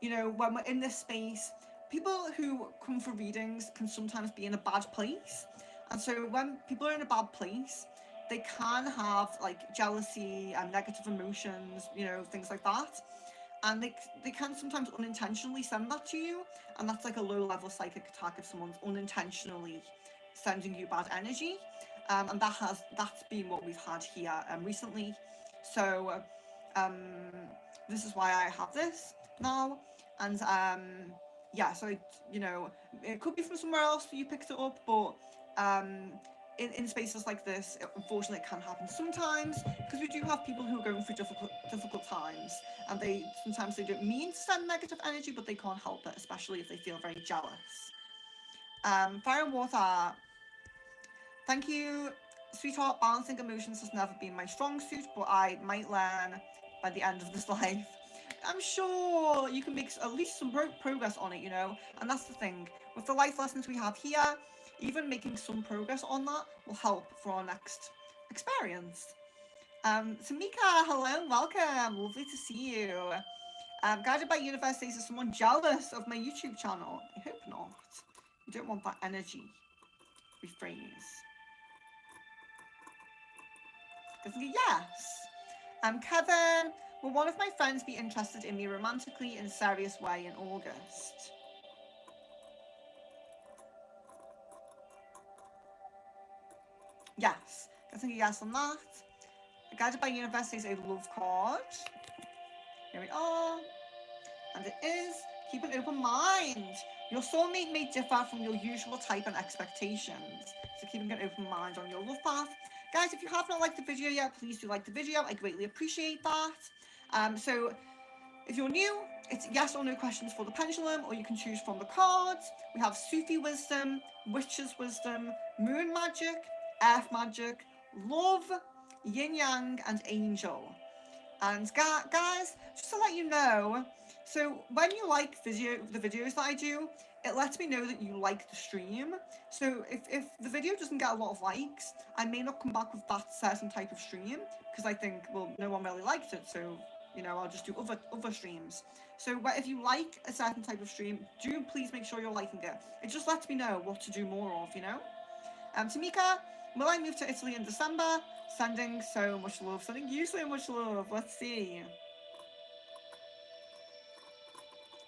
we're in this space, people who come for readings can sometimes be in a bad place. And so when people are in a bad place, they can have like jealousy and negative emotions, you know, things like that. And they can sometimes unintentionally send that to you. And that's like a low level psychic attack if someone's unintentionally sending you bad energy. And that's been what we've had here recently. So um, this is why I have this now. And yeah, so you know, it could be from somewhere else that you picked it up, but um, in spaces like this, unfortunately, it can happen sometimes because we do have people who are going through difficult times, and sometimes they don't mean to send negative energy, but they can't help it, especially if they feel very jealous. Fire and water. Thank you, sweetheart. Balancing emotions has never been my strong suit, but I might learn by the end of this life. I'm sure you can make at least some progress on it, you know, and that's the thing. With the life lessons we have here, even making some progress on that will help for our next experience. Tamika, hello and welcome. Lovely to see you. Guided by Universe says, is someone jealous of my YouTube channel? I hope not. You don't want that energy. Rephrase. Yes. Kevin, will one of my friends be interested in me romantically in a serious way in August? Yes. Getting a yes on that. Guided by Universe says a love card. Here we are. And it is, keep an open mind. Your soulmate may differ from your usual type and expectations. So keeping an open mind on your love path. Guys, if you have not liked the video yet, please do like the video. I greatly appreciate that. So if you're new, it's yes or no questions for the pendulum, or you can choose from the cards. We have Sufi wisdom, witch's wisdom, moon magic, earth magic, love, yin yang, and angel. And guys, just to let you know, so when you like the videos that I do, it lets me know that you like the stream. So if the video doesn't get a lot of likes, I may not come back with that certain type of stream because I think, well, no one really liked it, so you know, I'll just do other streams. So if you like a certain type of stream, do please make sure you're liking it. It just lets me know what to do more of, you know. Tamika, will I move to Italy in December? Sending so much love. Sending you so much love. Let's see.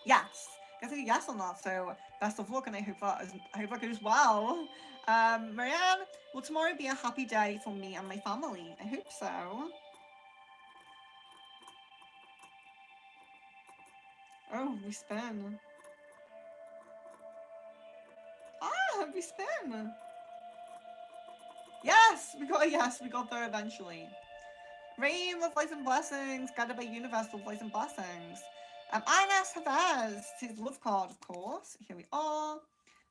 Yes. Getting a yes on that. So best of luck, and I hope that goes well. Marianne, will tomorrow be a happy day for me and my family? I hope so. Oh, we spin. We spin. Yes, we got a yes. We got there eventually. Rain, love, light, and blessings. Guided by universe, love, light, and blessings. Ines Havez, his love card, of course. Here we are.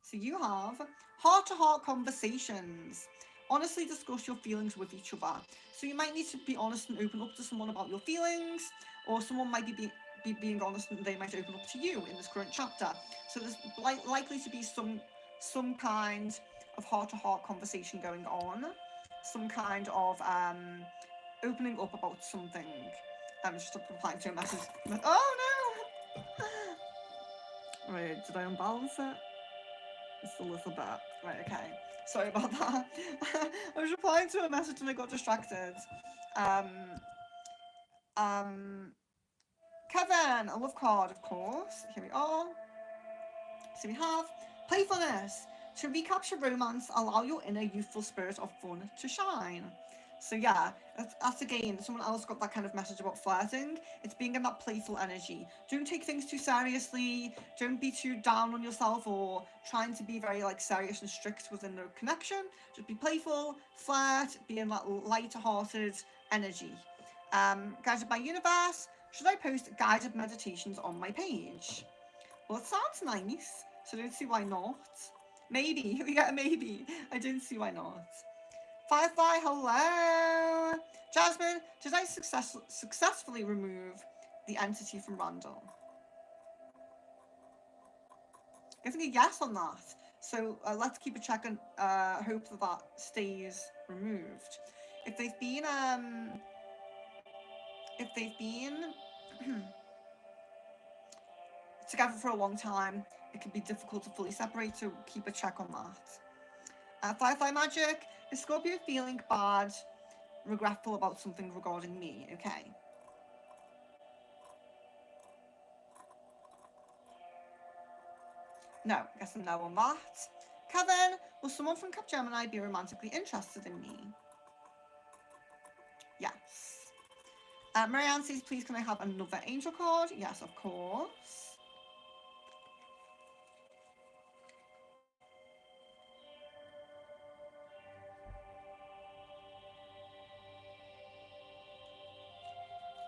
So you have heart-to-heart conversations. Honestly discuss your feelings with each other. So you might need to be honest and open up to someone about your feelings, or someone might be being honest and they might open up to you in this current chapter. So there's likely to be some kind of heart-to-heart conversation going on, some kind of opening up about something. I'm just replying to a message. Oh no! Wait, did I unbalance it? Just a little bit. Right, okay. Sorry about that. I was replying to a message and I got distracted. Kevin, a love card, of course. Here we are. So we have playfulness. To recapture romance, allow your inner youthful spirit of fun to shine. So yeah, that's again, someone else got that kind of message about flirting. It's being in that playful energy. Don't take things too seriously. Don't be too down on yourself or trying to be very like serious and strict within the connection. Just be playful, flirt, be in that light-hearted energy. Guided by universe, should I post guided meditations on my page? Well, it sounds nice, so I don't see why not. Maybe, yeah, maybe. I don't see why not. Firefly, hello! Jasmine, did I successfully remove the entity from Randall? Getting a yes on that. So let's keep a check and hope that stays removed. If they've been together for a long time, it can be difficult to fully separate, so keep a check on that. Firefly Magic, is Scorpio feeling bad, regretful about something regarding me? Okay. No, guess a no on that. Kevin, will someone from Capgemini be romantically interested in me? Yes. Marianne says, please can I have another angel card? Yes, of course.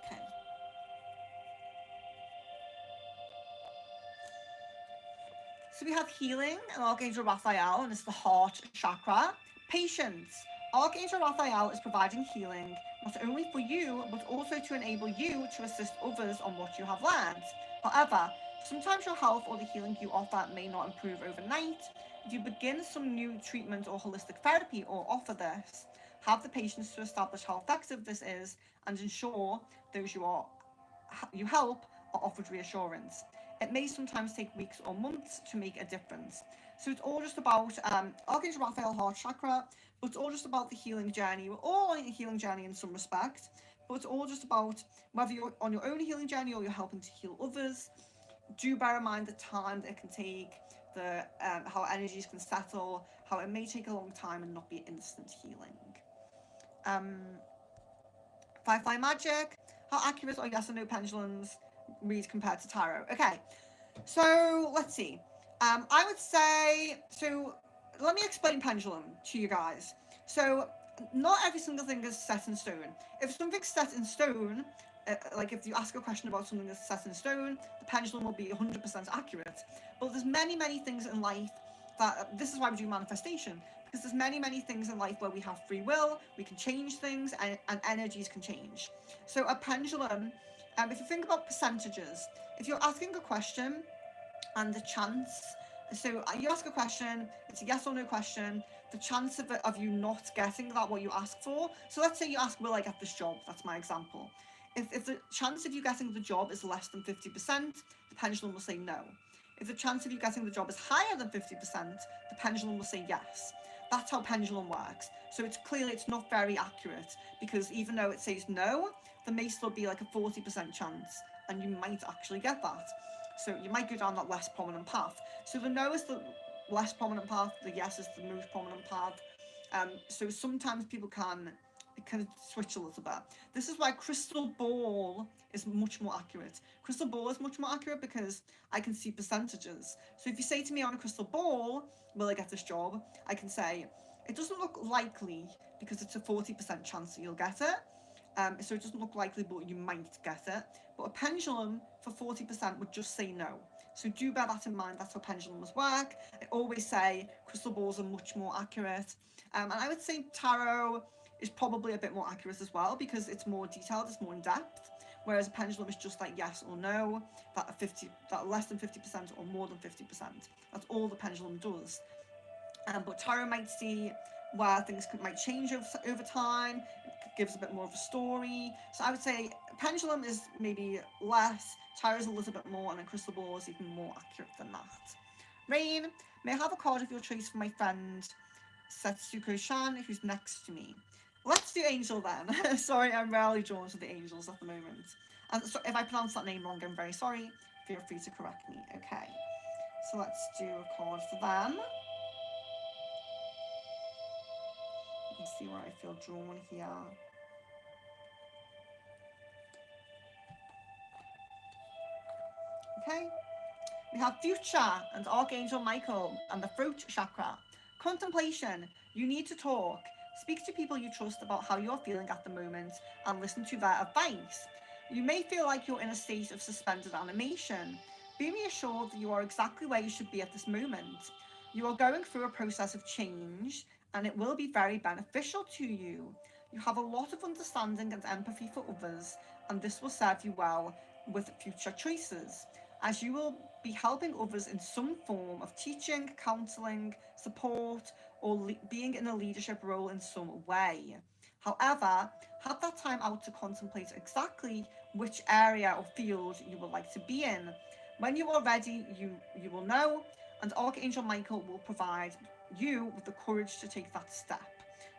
Okay. So we have healing and Archangel Raphael, and it's the heart chakra. Patience. Archangel Raphael is providing healing not only for you, but also to enable you to assist others on what you have learned. However, sometimes your health or the healing you offer may not improve overnight. If you begin some new treatment or holistic therapy or offer this, have the patience to establish how effective this is and ensure those you help are offered reassurance. It may sometimes take weeks or months to make a difference. So it's all just about Archangel Raphael heart chakra, but it's all just about the healing journey. We're all on a healing journey in some respect, but it's all just about whether you're on your own healing journey or you're helping to heal others. Do bear in mind the time that it can take, the how energies can settle, how it may take a long time and not be instant healing. Um, Firefly Magic, how accurate are yes or no pendulums read compared to tarot? Okay, so let's see. I would say, so let me explain pendulum to you guys. So not every single thing is set in stone. If something's set in stone, like if you ask a question about something that's set in stone, the pendulum will be 100% accurate. But there's many, many things in life that, this is why we do manifestation, because there's many, many things in life where we have free will, we can change things, and energies can change. So a pendulum, if you think about percentages, if you're asking a question and the chance, so you ask a question, it's a yes or no question, the chance of you not getting that what you asked for, so let's say you ask, will I get this job? That's my example. If the chance of you getting the job is less than 50%, the pendulum will say no. If the chance of you getting the job is higher than 50%, the pendulum will say yes. That's how pendulum works. So it's clearly it's not very accurate, because even though it says no, there may still be like a 40% chance, and you might actually get that. So you might go down that less prominent path. So the no is the less prominent path, the yes is the most prominent path. So sometimes people can kind of switch a little bit. This is why crystal ball is much more accurate. Crystal ball is much more accurate because I can see percentages. So if you say to me on a crystal ball, will I get this job? I can say, it doesn't look likely because it's a 40% chance that you'll get it. So it doesn't look likely, but you might get it. But a pendulum for 40% would just say no. So do bear that in mind. That's how pendulums work. I always say crystal balls are much more accurate. And I would say tarot is probably a bit more accurate as well because it's more detailed, it's more in depth. Whereas a pendulum is just like yes or no, that less than 50% or more than 50%. That's all the pendulum does. But tarot might see where things might change over time, gives a bit more of a story. So I would say pendulum is maybe less, tarot is a little bit more, and then crystal ball is even more accurate than that. Rain, may I have a card of your choice for my friend Setsuko-chan, who's next to me? Let's do angel then. Sorry, I'm rarely drawn to the angels at the moment. And so if I pronounce that name wrong, I'm very sorry. Feel free to correct me. Okay, so let's do a card for them. Let's see where I feel drawn here. Okay, we have Future and Archangel Michael and the throat chakra. Contemplation, you need to talk. Speak to people you trust about how you're feeling at the moment and listen to their advice. You may feel like you're in a state of suspended animation. Be reassured that you are exactly where you should be at this moment. You are going through a process of change and it will be very beneficial to you. You have a lot of understanding and empathy for others, and this will serve you well with future choices, as you will be helping others in some form of teaching, counselling, support, or being in a leadership role in some way. However, have that time out to contemplate exactly which area or field you would like to be in. When you are ready, you will know, and Archangel Michael will provide you with the courage to take that step.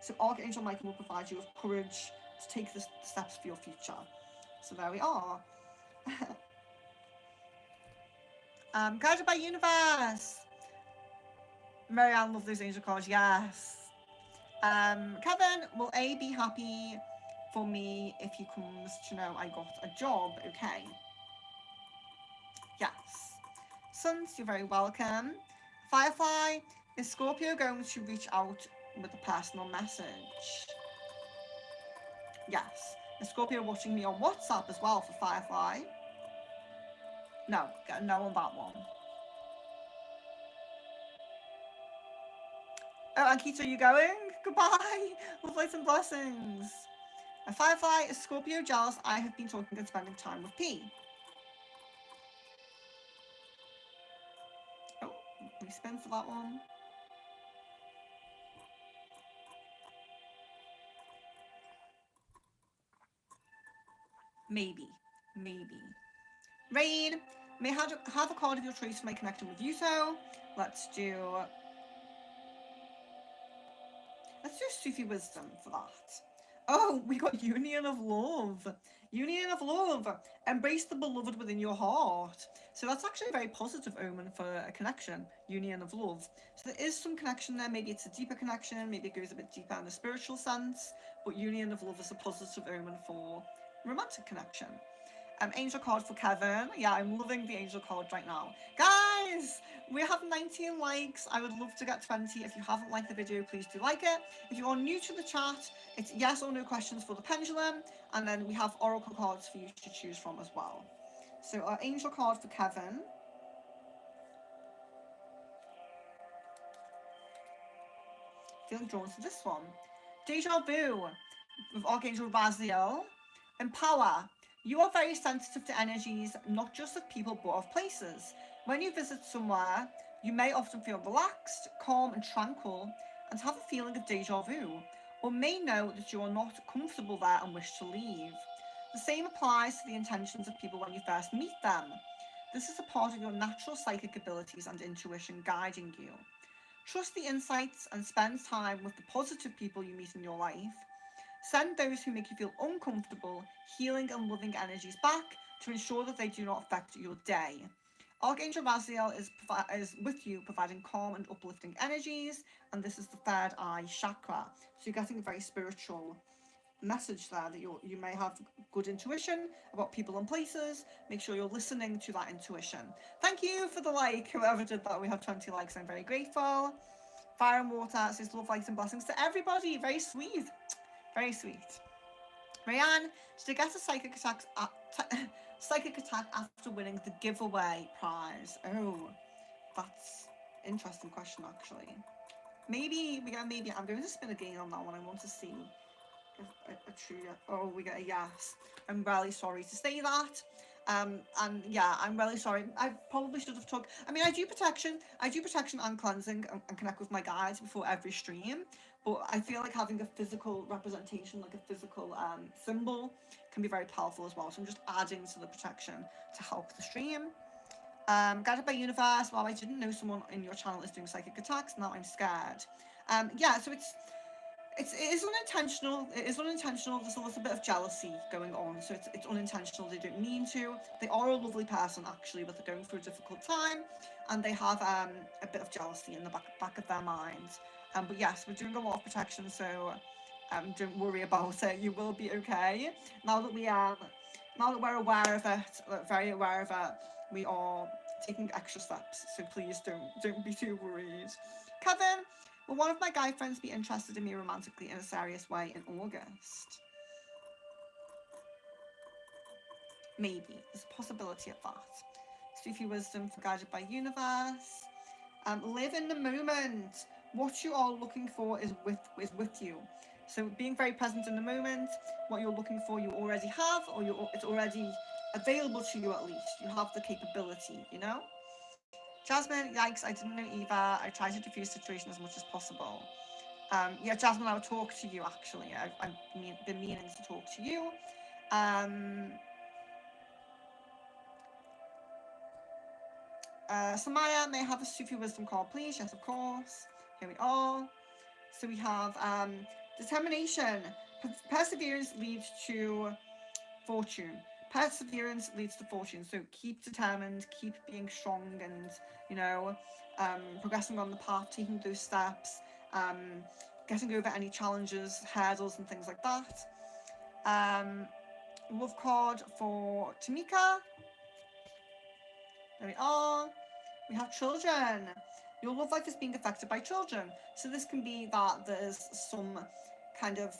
So Archangel Michael will provide you with courage to take the steps for your future. So there we are. Guided by Universe. Marianne, love those angel cards. Yes. Kevin, will A be happy for me if he comes to know I got a job? Okay. Yes. Suns, you're very welcome. Firefly, is Scorpio going to reach out with a personal message? Yes. Is Scorpio watching me on WhatsApp as well for Firefly? No, get a no on that one. Oh, Ankita, are you going? Goodbye. Love, lights, and blessings. A Firefly, is Scorpio jealous I have been talking and spending time with P? Oh, we spin for that one. Maybe. Maybe. Rain, may have a card of your choice for my connection with Yuto. Let's do Sufi Wisdom for that. Oh, we got Union of Love. Union of Love. Embrace the beloved within your heart. So that's actually a very positive omen for a connection. Union of Love. So there is some connection there. Maybe it's a deeper connection. Maybe it goes a bit deeper in a spiritual sense. But Union of Love is a positive omen for romantic connection. Angel card for Kevin. Yeah, I'm loving the angel card right now. Guys, we have 19 likes. I would love to get 20. If you haven't liked the video, please do like it. If you are new to the chat, it's yes or no questions for the pendulum. And then we have oracle cards for you to choose from as well. So our angel card for Kevin. Feeling drawn to this one. Deja Vu with Archangel Raziel. Empower. You are very sensitive to energies, not just of people but of places. When you visit somewhere, you may often feel relaxed, calm, and tranquil, and have a feeling of deja vu, or may know that you are not comfortable there and wish to leave. The same applies to the intentions of people when you first meet them. This is a part of your natural psychic abilities and intuition guiding you. Trust the insights and spend time with the positive people you meet in your life. Send those who make you feel uncomfortable, healing and loving energies back to ensure that they do not affect your day. Archangel Raziel is with you, providing calm and uplifting energies, and this is the third eye chakra. So you're getting a very spiritual message there that you may have good intuition about people and places. Make sure you're listening to that intuition. Thank you for the like, whoever did that. We have 20 likes. I'm very grateful. Fire and Water says love, lights, and blessings to everybody. Very sweet. Very sweet. Rayanne, did I get a psychic attack after winning the giveaway prize? Oh, that's an interesting question actually. Maybe we get maybe. I'm going to spin again on that one. I want to see a true. Oh, we get a yes. I'm really sorry to say that. And yeah, I'm really sorry. I probably should have took. I mean, I do protection and cleansing and connect with my guides before every stream. But I feel like having a physical representation, like a physical symbol, can be very powerful as well. So I'm just adding to the protection to help the stream. Guided by Universe. Well, I didn't know someone in your channel is doing psychic attacks. Now I'm scared. Yeah, so it is unintentional. It is unintentional. There's a little bit of jealousy going on, so it's unintentional. They don't mean to. They are a lovely person actually, but they're going through a difficult time, and they have a bit of jealousy in the back of their minds. But yes, we're doing a lot of protection, so don't worry about it. You will be okay. Now that we're aware of it, very aware of it, we are taking extra steps. So please don't be too worried. Kevin, will one of my guy friends be interested in me romantically in a serious way in August? Maybe. There's a possibility of that. Sufi Wisdom for Guided by Universe. Live in the moment. What you are looking for is with you. So being very present in the moment. What you're looking for, you already have, or it's already available to you at least. You have the capability, you know? Jasmine, yikes, I didn't know either. I try to diffuse the situation as much as possible. Yeah, Jasmine, I would talk to you actually. I've been meaning to talk to you. Samaya, may I have a Sufi wisdom card, please? Yes, of course. Here we are. So we have determination. Perseverance leads to fortune. Perseverance leads to fortune. So keep determined, keep being strong, and progressing on the path, taking those steps, getting over any challenges, hurdles, and things like that. Love card for Tamika. There we are. We have children. Your love life is being affected by children. So this can be that there's some kind of,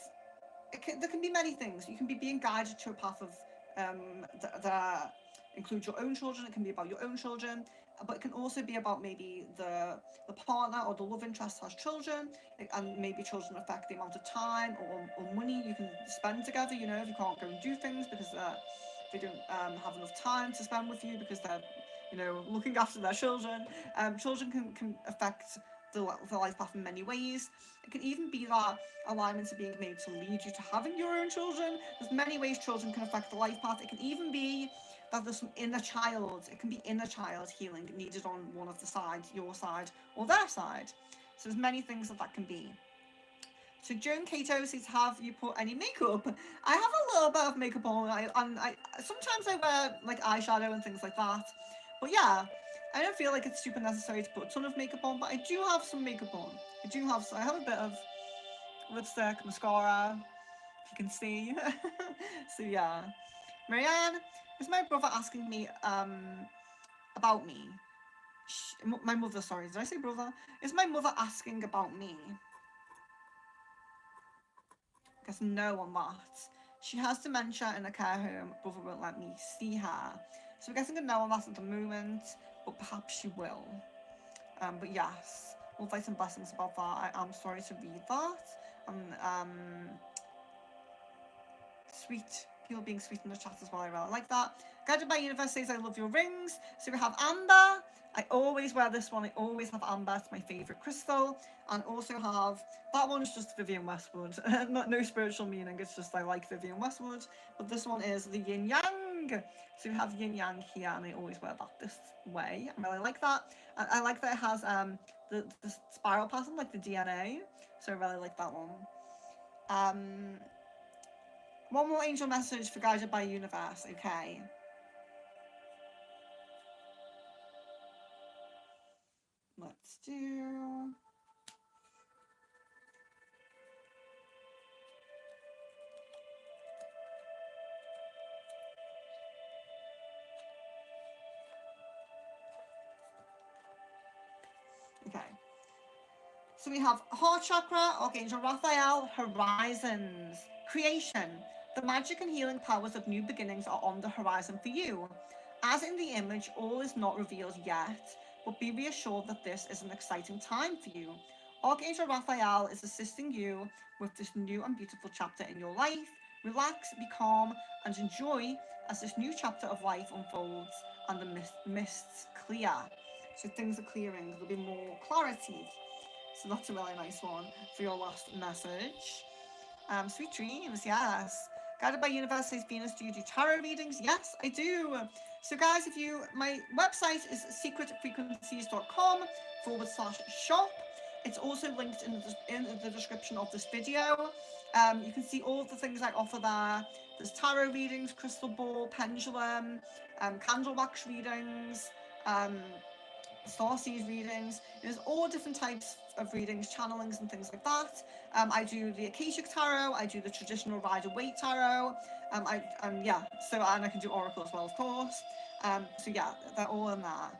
there can be many things. You can be being guided to a path of that includes your own children. It can be about your own children, but it can also be about maybe the partner or the love interest has children, and maybe children affect the amount of time or money you can spend together. You know, if you can't go and do things because they don't have enough time to spend with you because they're looking after their children. Children can affect the life path in many ways. It can even be that alignments are being made to lead you to having your own children. There's many ways children can affect the life path. It can even be that there's some inner child. It can be inner child healing needed on one of the sides, your side or their side. So there's many things that can be. So Joan Cato says, have you put any makeup? I have a little bit of makeup on. I sometimes I wear like eyeshadow and things like that. But yeah, I don't feel like it's super necessary to put a ton of makeup on, but I do have some makeup on. I have a bit of lipstick, mascara, if you can see. So yeah. Marianne, is my brother asking me about me? My mother, sorry, did I say brother? Is my mother asking about me? I guess no on that. She has dementia in a care home. Brother won't let me see her. So we're getting a no on that at the moment, but perhaps she will. But yes, we'll find some blessings about that. I am sorry to read that. Sweet. People being sweet in the chat as well. I really like that. Guided by Universe says, I love your rings. So we have Amber. I always wear this one. I always have Amber. It's my favourite crystal. And also have, that one is just Vivienne Westwood. No spiritual meaning. It's just I like Vivienne Westwood. But this one is the Yin Yang. So we have Yin Yang here, and I always wear that this way. I really like that. I like that it has the spiral pattern, like the DNA. So I really like that one. One more angel message for Guided by Universe, okay? Let's do... Okay. So we have Heart Chakra, Archangel Raphael, Horizons, Creation. The magic and healing powers of new beginnings are on the horizon for you. As in the image, all is not revealed yet, but be reassured that this is an exciting time for you. Archangel Raphael is assisting you with this new and beautiful chapter in your life. Relax, be calm, and enjoy as this new chapter of life unfolds and the mists clear. So things are clearing, there'll be more clarity. So that's a really nice one for your last message. Sweet dreams, yes. Guided by Universe says, Venus, do you do tarot readings? Yes, I do. So guys, my website is secretfrequencies.com/shop. It's also linked in the description of this video. You can see all of the things I offer there. There's tarot readings, crystal ball, pendulum, candle wax readings, starseed readings. There's all different types of readings, channelings and things like that. I do the Akashic Tarot, I do the traditional Rider-Waite Tarot, and I can do Oracle as well, of course. So yeah, they're all in there.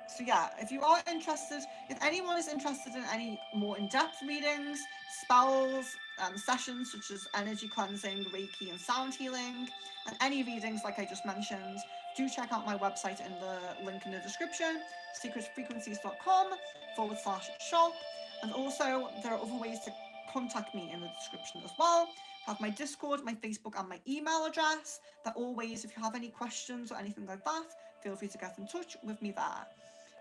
So yeah, if you are interested, if anyone is interested in any more in-depth readings, spells, sessions such as energy cleansing, Reiki and sound healing, and any readings like I just mentioned, do check out my website in the link in the description, secretfrequencies.com/shop. And also there are other ways to contact me in the description as well. I have my Discord, my Facebook and my email address. They're all ways, if you have any questions or anything like that, feel free to get in touch with me there.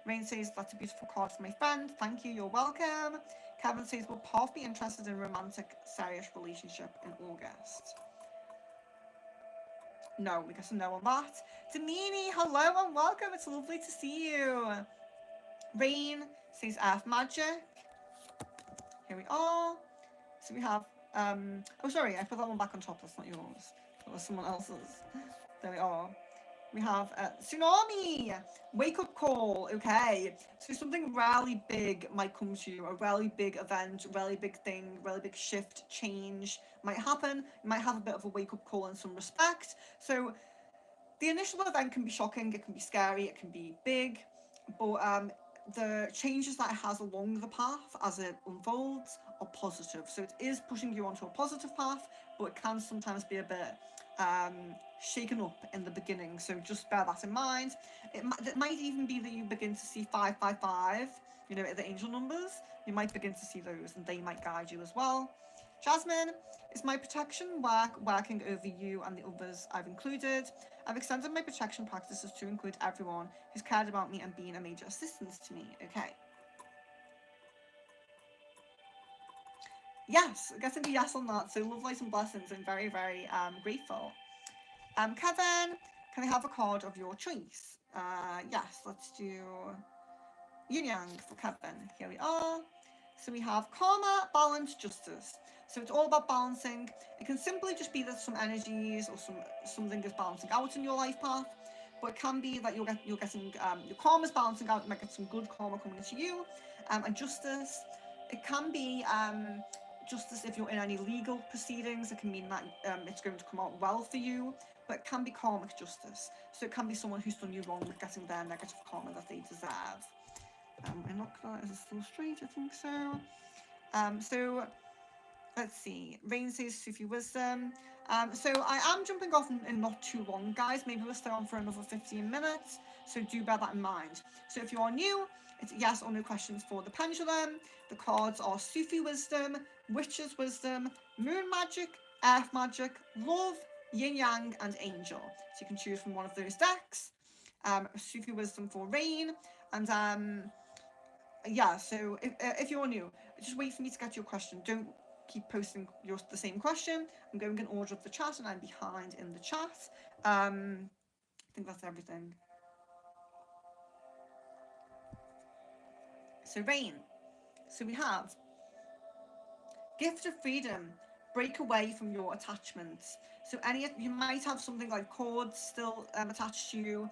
Rain says, that's a beautiful card for my friend. Thank you, you're welcome. Kevin says, will Path be interested in a romantic, serious relationship in August? No, we got a no on that. Demini, hello and welcome. It's lovely to see you. Rain says Earth Magic. Here we are. So we have, oh sorry, I put that one back on top, that's not yours. That was someone else's. There we are. We have Tsunami, wake up call, okay. So something really big might come to you, a really big event, a really big thing, really big shift, change might happen. You might have a bit of a wake up call in some respect. So the initial event can be shocking, it can be scary, it can be big, but the changes that it has along the path as it unfolds are positive. So it is pushing you onto a positive path, but it can sometimes be a bit shaken up in the beginning. So just bear that in mind. It might even be that you begin to see 555, you know, the angel numbers. You might begin to see those and they might guide you as well. Jasmine, is my protection work working over you and the others I've included? I've extended my protection practices to include everyone who's cared about me and been a major assistance to me. Okay. Yes, getting a yes on that. So love, light and blessings. I'm very, very grateful. Kevin, can I have a card of your choice? Yes, let's do yin yang for Kevin. Here we are. So we have karma, balance, justice. So it's all about balancing. It can simply just be that some energies or something is balancing out in your life path, but it can be that you're getting your karma is balancing out. You might get some good karma coming into you, and justice. It can be justice if you're in any legal proceedings. It can mean that it's going to come out well for you, but it can be karmic justice. So it can be someone who's done you wrong with getting their negative karma that they deserve. I knocked that. Is it still straight? I think so. So let's see. Rain says Sufi wisdom. So I am jumping off in not too long, guys. Maybe we'll stay on for another 15 minutes. So do bear that in mind. So if you are new, it's yes or no questions for the pendulum. The cards are Sufi wisdom, witch's wisdom, moon magic, earth magic, love, yin yang, and angel. So you can choose from one of those decks. Sufi wisdom for rain, and yeah, so if you're new, just wait for me to get your question. Don't keep posting the same question. I'm going in order of the chat and I'm behind in the chat. I think that's everything. So rain. So we have gift of freedom. Break away from your attachments. So you might have something like cords still attached to you.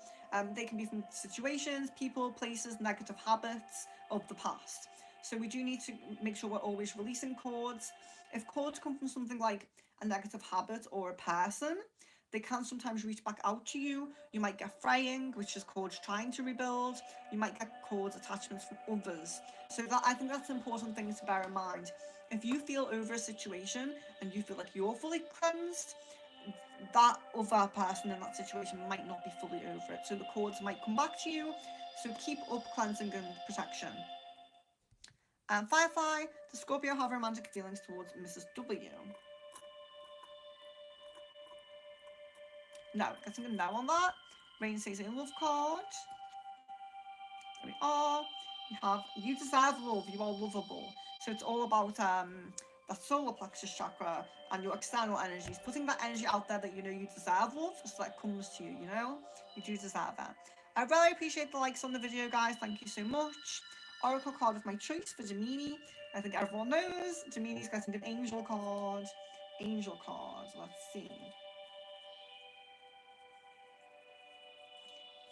They can be from situations, people, places, negative habits of the past. So we do need to make sure we're always releasing cords. If cords come from something like a negative habit or a person, they can sometimes reach back out to you. You might get fraying, which is cords trying to rebuild. You might get cords attachments from others. So I think that's an important thing to bear in mind. If you feel over a situation and you feel like you're fully cleansed, that other person in that situation might not be fully over it. So the cords might come back to you. So keep up cleansing and protection. Firefly, does Scorpio have romantic feelings towards Mrs. W? No, getting a no on that. Rain says a love card. There we are. We have you deserve love, you are lovable. So it's all about that solar plexus chakra and your external energies, putting that energy out there that you know you deserve love, so that it comes to you, you know? You do deserve it. I really appreciate the likes on the video, guys. Thank you so much. Oracle card of my choice for Gemini. I think everyone knows Gemini's getting an angel card. Angel card. Let's see.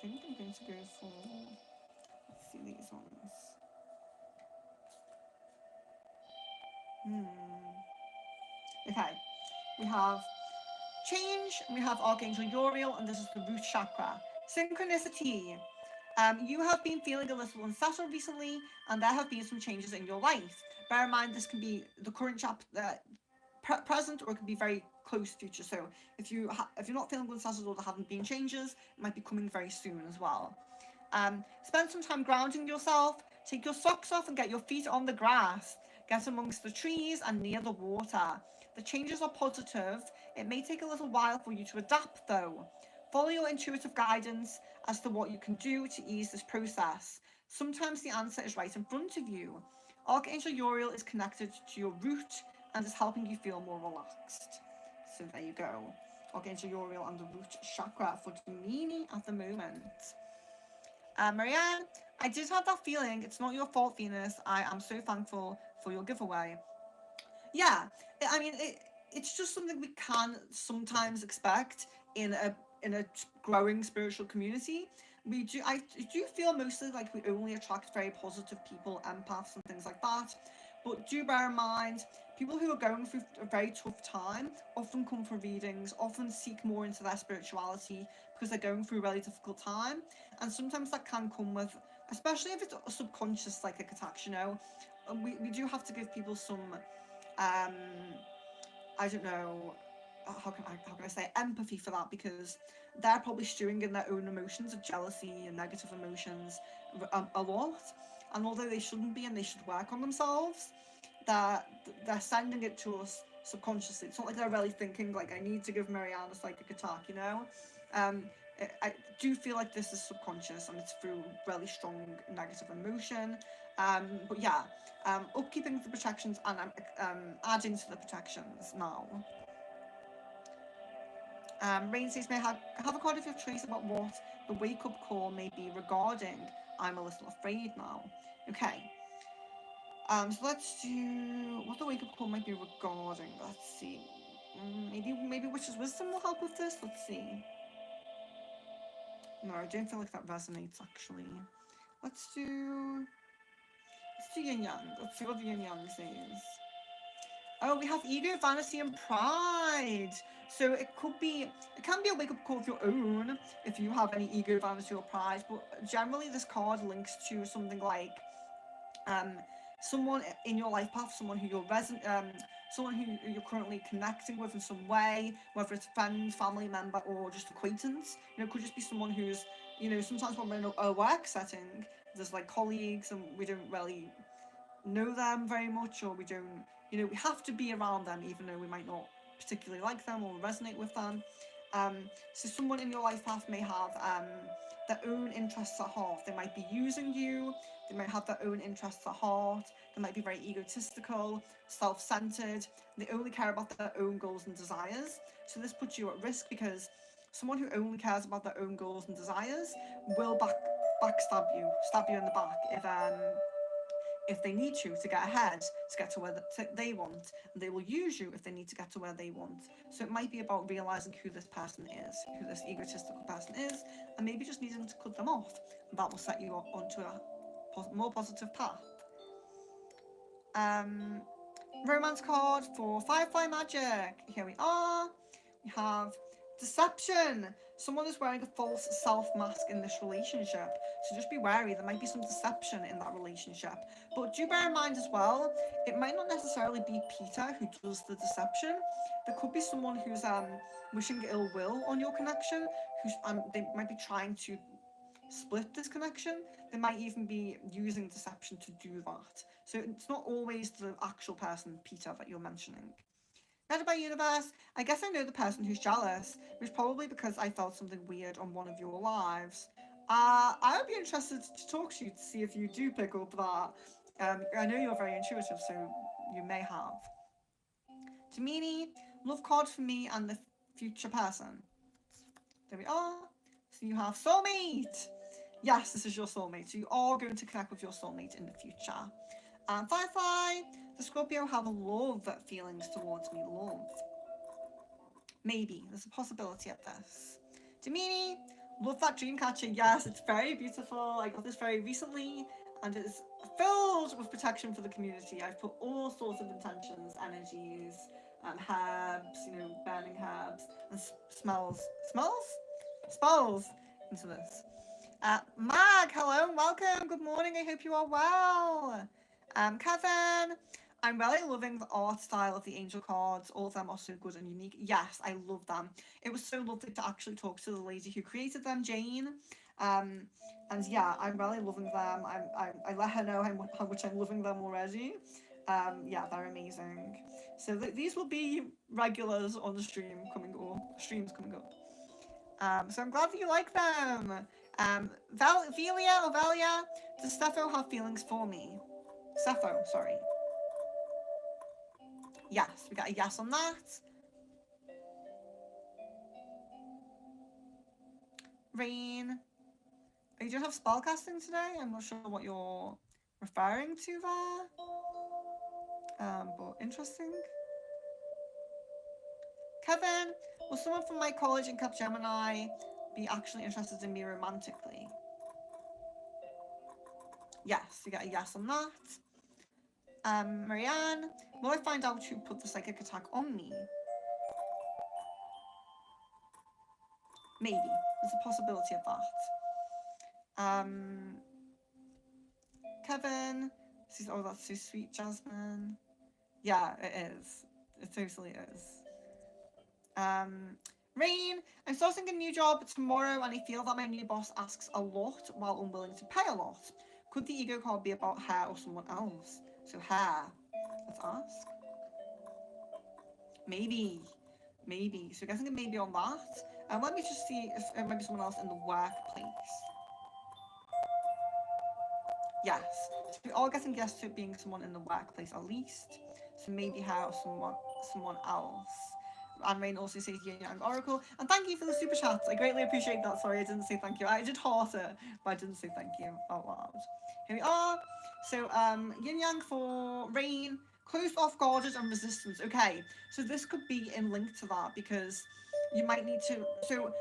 I think I'm going to go for, let's see these ones. Okay, we have change, and we have Archangel Uriel, and this is the root chakra. Synchronicity. You have been feeling a little unsettled recently, and there have been some changes in your life. Bear in mind, this can be the current present, or it could be very close future. So if you're not feeling unsettled or there haven't been changes, it might be coming very soon as well. Spend some time grounding yourself. Take your socks off and get your feet on the grass. Get amongst the trees and near the water. The changes are positive. It may take a little while for you to adapt though. Follow your intuitive guidance as to what you can do to ease this process. Sometimes the answer is right in front of you. Archangel Uriel is connected to your root and is helping you feel more relaxed. So there you go. Archangel Uriel and the root chakra for Gemini at the moment. Marianne, I did have that feeling. It's not your fault, Venus. I am so thankful for your giveaway. Yeah, I mean, it's just something we can sometimes expect in a growing spiritual community. I do feel mostly like we only attract very positive people, empaths and things like that. But do bear in mind, people who are going through a very tough time often come for readings, often seek more into their spirituality because they're going through a really difficult time. And sometimes that can come with, especially if it's a subconscious psychic attack, we do have to give people some um, I don't know, how can I say, empathy for that, because they're probably stewing in their own emotions of jealousy and negative emotions a lot. And although they shouldn't be and they should work on themselves, they're, they're sending it to us subconsciously. It's not like they're really thinking, like, I need to give Marianne a psychic attack. Um, I do feel like this is subconscious and it's through really strong negative emotion. But yeah, upkeeping the protections and adding to the protections now. Rain says, may I have a card of your choice about what the wake up call may be regarding? I'm a little afraid now. Okay. So let's do what the wake up call might be regarding. Let's see. Maybe Witch's Wisdom will help with this. Let's see. No, I don't feel like that resonates actually. Let's do Yin Yang. Let's see what the Yin Yang says. Oh, we have ego, vanity, and pride. So it can be a wake up call of your own if you have any ego, vanity, or pride. But generally, this card links to something like um, someone in your life path, someone who you're currently connecting with in some way, whether it's a friend, family member, or just acquaintance. It could just be someone who's, sometimes when we're in a work setting, there's like colleagues and we don't really know them very much, or we don't, we have to be around them even though we might not particularly like them or resonate with them. So someone in your life path may have their own interests at heart. They might be using you, they might have their own interests at heart, they might be very egotistical, self-centered, they only care about their own goals and desires. So this puts you at risk because someone who only cares about their own goals and desires will backstab you, stab you in the back if they need you to get ahead, to get to where they want, and they will use you if they need to get to where they want. So it might be about realizing who this person is, who this egotistical person is, and maybe just needing to cut them off, and that will set you onto a more positive path. Romance card for Firefly Magic. Here we are. We have deception. Someone is wearing a false self mask in this relationship, so just be wary. There might be some deception in that relationship. But do bear in mind as well, it might not necessarily be Peter who does the deception. There could be someone who's wishing ill will on your connection, who's they might be trying to split this connection. They might even be using deception to do that. So it's not always the actual person, Peter, that you're mentioning. Read by Universe, I guess I know the person who's jealous. It was probably because I felt something weird on one of your lives. I would be interested to talk to you to see if you do pick up that. I know you're very intuitive, so you may have. Gemini, love card for me and the future person. There we are. So you have soulmate. Yes, this is your soulmate. So you are going to connect with your soulmate in the future. And Firefly, the Scorpio have love feelings towards me. Love. Maybe. There's a possibility of this. Gemini, love that dream catcher. Yes, it's very beautiful. I got this very recently and it's filled with protection for the community. I've put all sorts of intentions, energies, herbs, burning herbs, and spells into this. Mag, hello and welcome. Good morning. I hope you are well. Kevin, I'm really loving the art style of the angel cards. All of them are so good and unique. Yes, I love them. It was so lovely to actually talk to the lady who created them, Jane. And yeah, I'm really loving them. I let her know how much I'm loving them already. Yeah, they're amazing. So these will be regulars on the streams coming up. So I'm glad that you like them. Velia, does Stepho have feelings for me? Sepho, sorry. Yes, we got a yes on that. Rain. You don't have spellcasting today? I'm not sure what you're referring to there. But interesting. Kevin, will someone from my college in Capgemini be actually interested in me romantically? Yes, you get a yes on that. Marianne, will I find out who put the psychic attack on me? Maybe. There's a possibility of that. Kevin says, oh, that's so sweet, Jasmine. Yeah, it is. It totally is. Rain, I'm starting a new job tomorrow and I feel that my new boss asks a lot while unwilling to pay a lot. Could the ego card be about her or someone else? So her. Let's ask. Maybe. Maybe. So guessing it may be on that. Let me just see if it might be someone else in the workplace. Yes. So we are getting yes to it being someone in the workplace at least. So maybe her or someone else. And Rain also says Yin Yang Oracle. And thank you for the super chats. I greatly appreciate that. Sorry, I didn't say thank you. I did heart it, but I didn't say thank you out loud. Here we are. So Yin Yang for Rain. Closed off, guarded, and resistance. Okay, so this could be in link to that because you might need to. So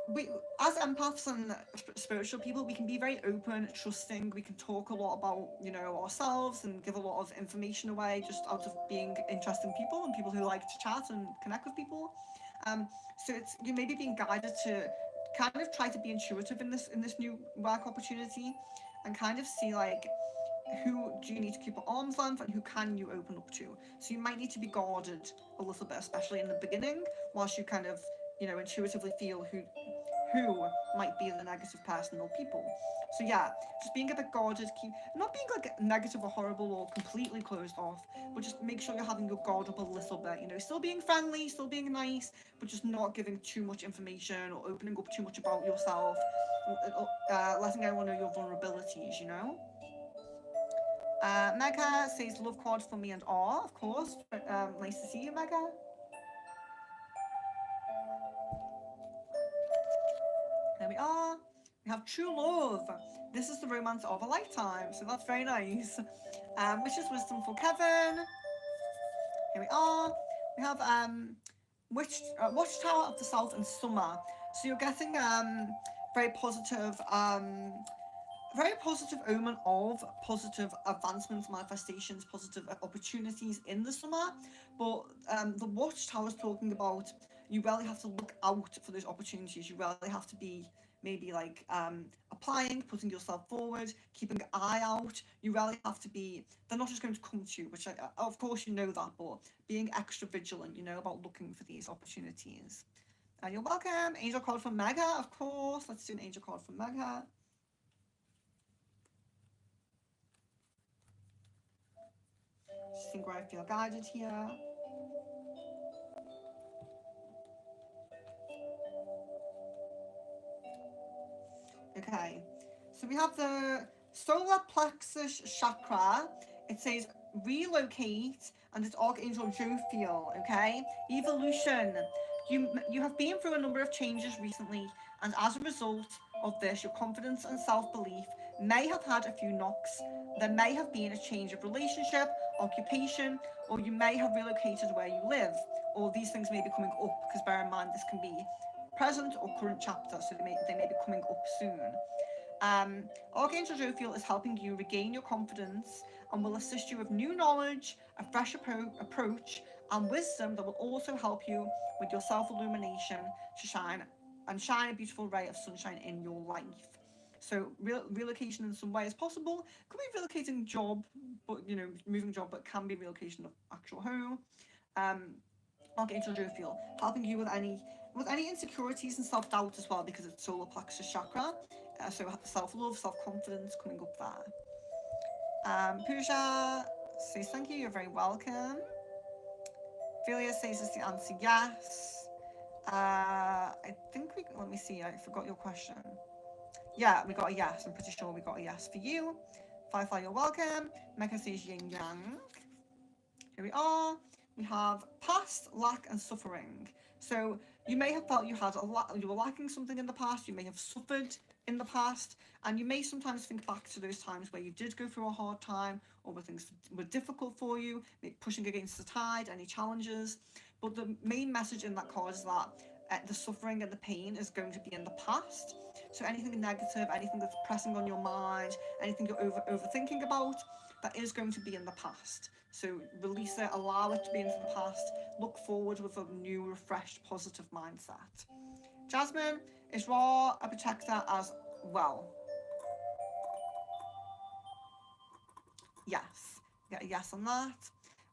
we, as empaths and spiritual people, we can be very open, trusting. We can talk a lot about, ourselves and give a lot of information away just out of being interesting people and people who like to chat and connect with people. Um, so it's you maybe being guided to kind of try to be intuitive in this new work opportunity, and kind of see like who do you need to keep at arm's length and who can you open up to. So you might need to be guarded a little bit, especially in the beginning, whilst you kind of intuitively feel who might be the negative person or people. So yeah, just being a bit guarded, keep not being like negative or horrible or completely closed off, but just make sure you're having your guard up a little bit. Still being friendly, still being nice, but just not giving too much information or opening up too much about yourself, letting everyone know your vulnerabilities. Mega says love quad for me and R, of course. Nice to see you, Mega. There we are. We have true love. This is the romance of a lifetime, so that's very nice. Wishes wisdom for Kevin. Here we are. We have Watchtower of the South and Summer. So you're getting very positive very positive omen of positive advancements, manifestations, positive opportunities in the summer. But the Watchtower is talking about you really have to look out for those opportunities. You really have to be maybe like applying, putting yourself forward, keeping an eye out. You really have to be, they're not just going to come to you, which of course you know that, but being extra vigilant, about looking for these opportunities. You're welcome. Angel card from Mega, of course. Let's do an angel card from Mega. Just think where I feel guided here. Okay, so we have the solar plexus chakra. It says relocate, and it's Archangel Jophiel. Okay, evolution. You have been through a number of changes recently, and as a result of this, your confidence and self-belief may have had a few knocks. There may have been a change of relationship, occupation, or you may have relocated where you live. All these things may be coming up because bear in mind this can be present or current chapter, so they may be coming up soon. Archangel Jophiel is helping you regain your confidence and will assist you with new knowledge, a fresh approach, and wisdom that will also help you with your self-illumination to shine a beautiful ray of sunshine in your life. So relocation in some way is possible. Could be relocating job, but moving job, but can be relocation of actual home. Archangel Jophiel helping you with any insecurities and self-doubt as well, because it's solar plexus chakra. So self-love, self-confidence coming up there. Pooja says thank you, you're very welcome. Philia says is the answer yes. I think let me see, I forgot your question. Yeah, we got a yes, I'm pretty sure we got a yes for you. Firefly, you're welcome. Mecca says yin yang. Here we are. We have past, lack, and suffering. So You may have felt you were lacking something in the past, you may have suffered in the past, and you may sometimes think back to those times where you did go through a hard time or where things were difficult for you, pushing against the tide, any challenges. But the main message in that card is that the suffering and the pain is going to be in the past. So anything negative, anything that's pressing on your mind, anything you're overthinking about, that is going to be in the past. So release it, allow it to be into the past, look forward with a new, refreshed, positive mindset. Jasmine is raw a protector as well. Yes. Get a yes on that.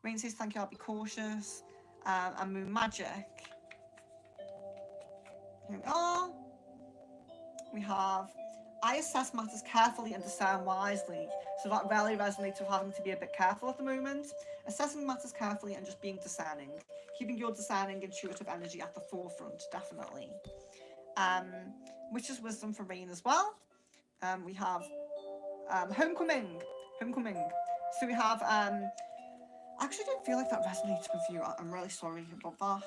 Rain says thank you, I'll be cautious. And Moon Magic. Here we are. We have I assess matters carefully and discern wisely. So that really resonates with having to be a bit careful at the moment. Assessing matters carefully and just being discerning. Keeping your discerning, intuitive energy at the forefront, definitely. Um, which is wisdom for Rain as well. We have homecoming. So we have I actually don't feel like that resonates with you. I'm really sorry about that.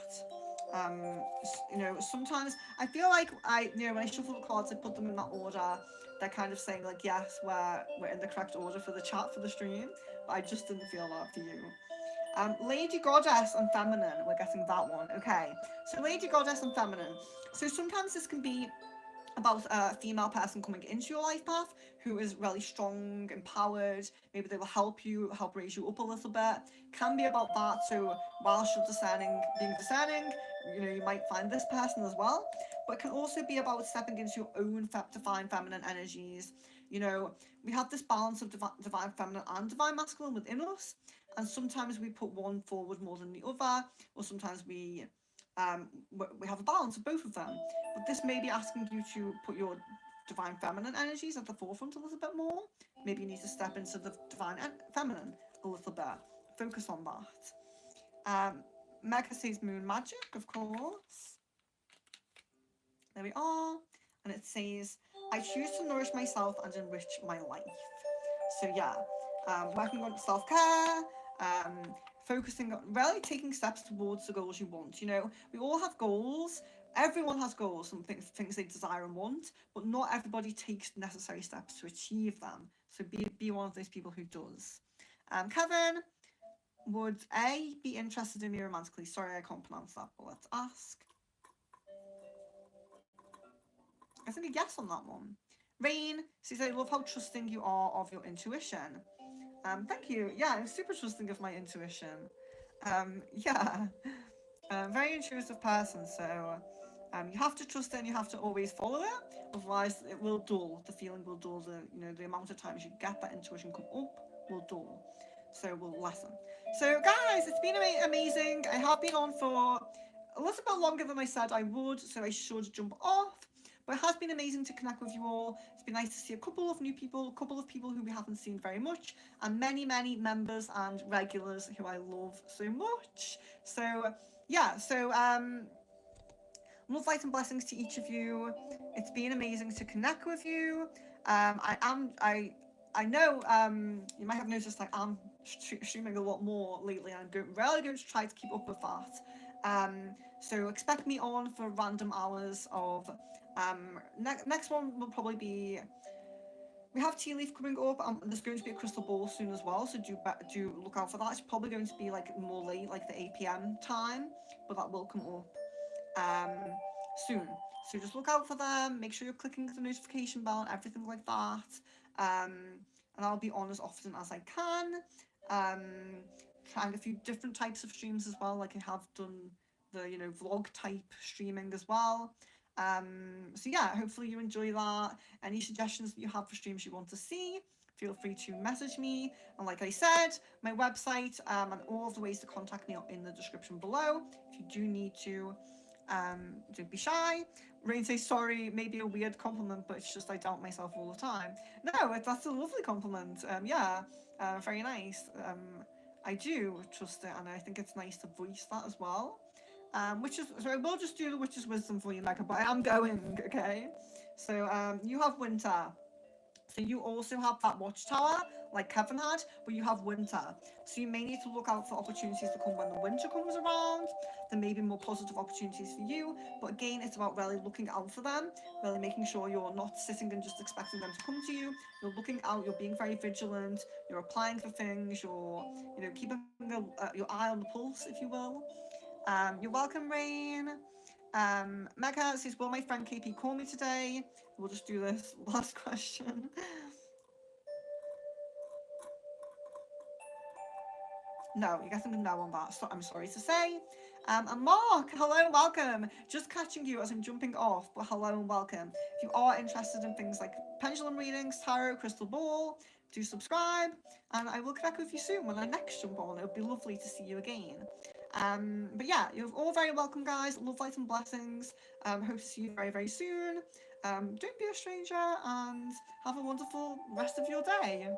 Sometimes I feel like when I shuffle the cards, I put them in that order. They're kind of saying like, yes, we're in the correct order for the chat for the stream, but I just didn't feel that for you. Lady Goddess and Feminine, we're getting that one. Okay, so Lady Goddess and Feminine. So sometimes this can be about a female person coming into your life path who is really strong, empowered. Maybe they will help raise you up a little bit. Can be about that. So whilst you're being discerning, you might find this person as well. But it can also be about stepping into your own divine feminine energies. We have this balance of divine feminine and divine masculine within us, and sometimes we put one forward more than the other, or sometimes we have a balance of both of them. But this may be asking you to put your divine feminine energies at the forefront a little bit more. Maybe you need to step into the divine feminine a little bit. Focus on that. Mega says Moon Magic, of course. There we are. And it says, I choose to nourish myself and enrich my life. So yeah, working on self-care, focusing on really taking steps towards the goals you want. We all have goals. Everyone has goals, some things they desire and want, but not everybody takes necessary steps to achieve them. So be one of those people who does. Kevin, would A be interested in me romantically? Sorry, I can't pronounce that, but let's ask. I think a yes on that one. Rain says, I love how trusting you are of your intuition. Thank you. Yeah, I'm super trusting of my intuition. Yeah, very intuitive person. So you have to trust it and you have to always follow it. Otherwise, it will dull. The feeling will dull. The amount of times you get that intuition come up will dull. So we'll lessen. So guys, it's been amazing. I have been on for a little bit longer than I said I would, so I should jump off. But it has been amazing to connect with you all. It's been nice to see a couple of new people, a couple of people who we haven't seen very much, and many, many members and regulars who I love so much. So yeah, love, light and blessings to each of you. It's been amazing to connect with you. I know you might have noticed I am streaming a lot more lately, and I'm really going to try to keep up with that. So expect me on for random hours of next one will probably be, we have Tea Leaf coming up, and there's going to be a crystal ball soon as well, so do look out for that. It's probably going to be like more late, like the 8 p.m. time, but that will come up soon. So just look out for them, make sure you're clicking the notification bell and everything like that. And I'll be on as often as I can. Trying a few different types of streams as well, like I have done the vlog type streaming as well. So yeah, hopefully you enjoy that. Any suggestions that you have for streams you want to see, feel free to message me. And like I said, my website and all of the ways to contact me are in the description below. If you do need to, don't be shy. Rain says sorry, maybe a weird compliment, but it's just I doubt myself all the time. No, that's a lovely compliment. Very nice. I do trust it, and I think it's nice to voice that as well. So I will just do the witch's wisdom for you, Mega, but I am going, okay? So you have winter. So you also have that watchtower, like Kevin had, but you have winter. So you may need to look out for opportunities to come when the winter comes around. There may be more positive opportunities for you, but again, it's about really looking out for them, really making sure you're not sitting and just expecting them to come to you. You're looking out, you're being very vigilant, you're applying for things, you're, keeping your eye on the pulse, if you will. You're welcome, Rain. Mega says, will my friend KP call me today? We'll just do this last question. No, you're getting a no on that. So I'm sorry to say. And Mark, hello and welcome. Just catching you as I'm jumping off, but hello and welcome. If you are interested in things like pendulum readings, tarot, crystal ball, do subscribe, and I will connect with you soon when I next jump on. It would be lovely to see you again. But yeah, you're all very welcome, guys. Love, light, and blessings. Hope to see you very, very soon. Don't be a stranger, and have a wonderful rest of your day.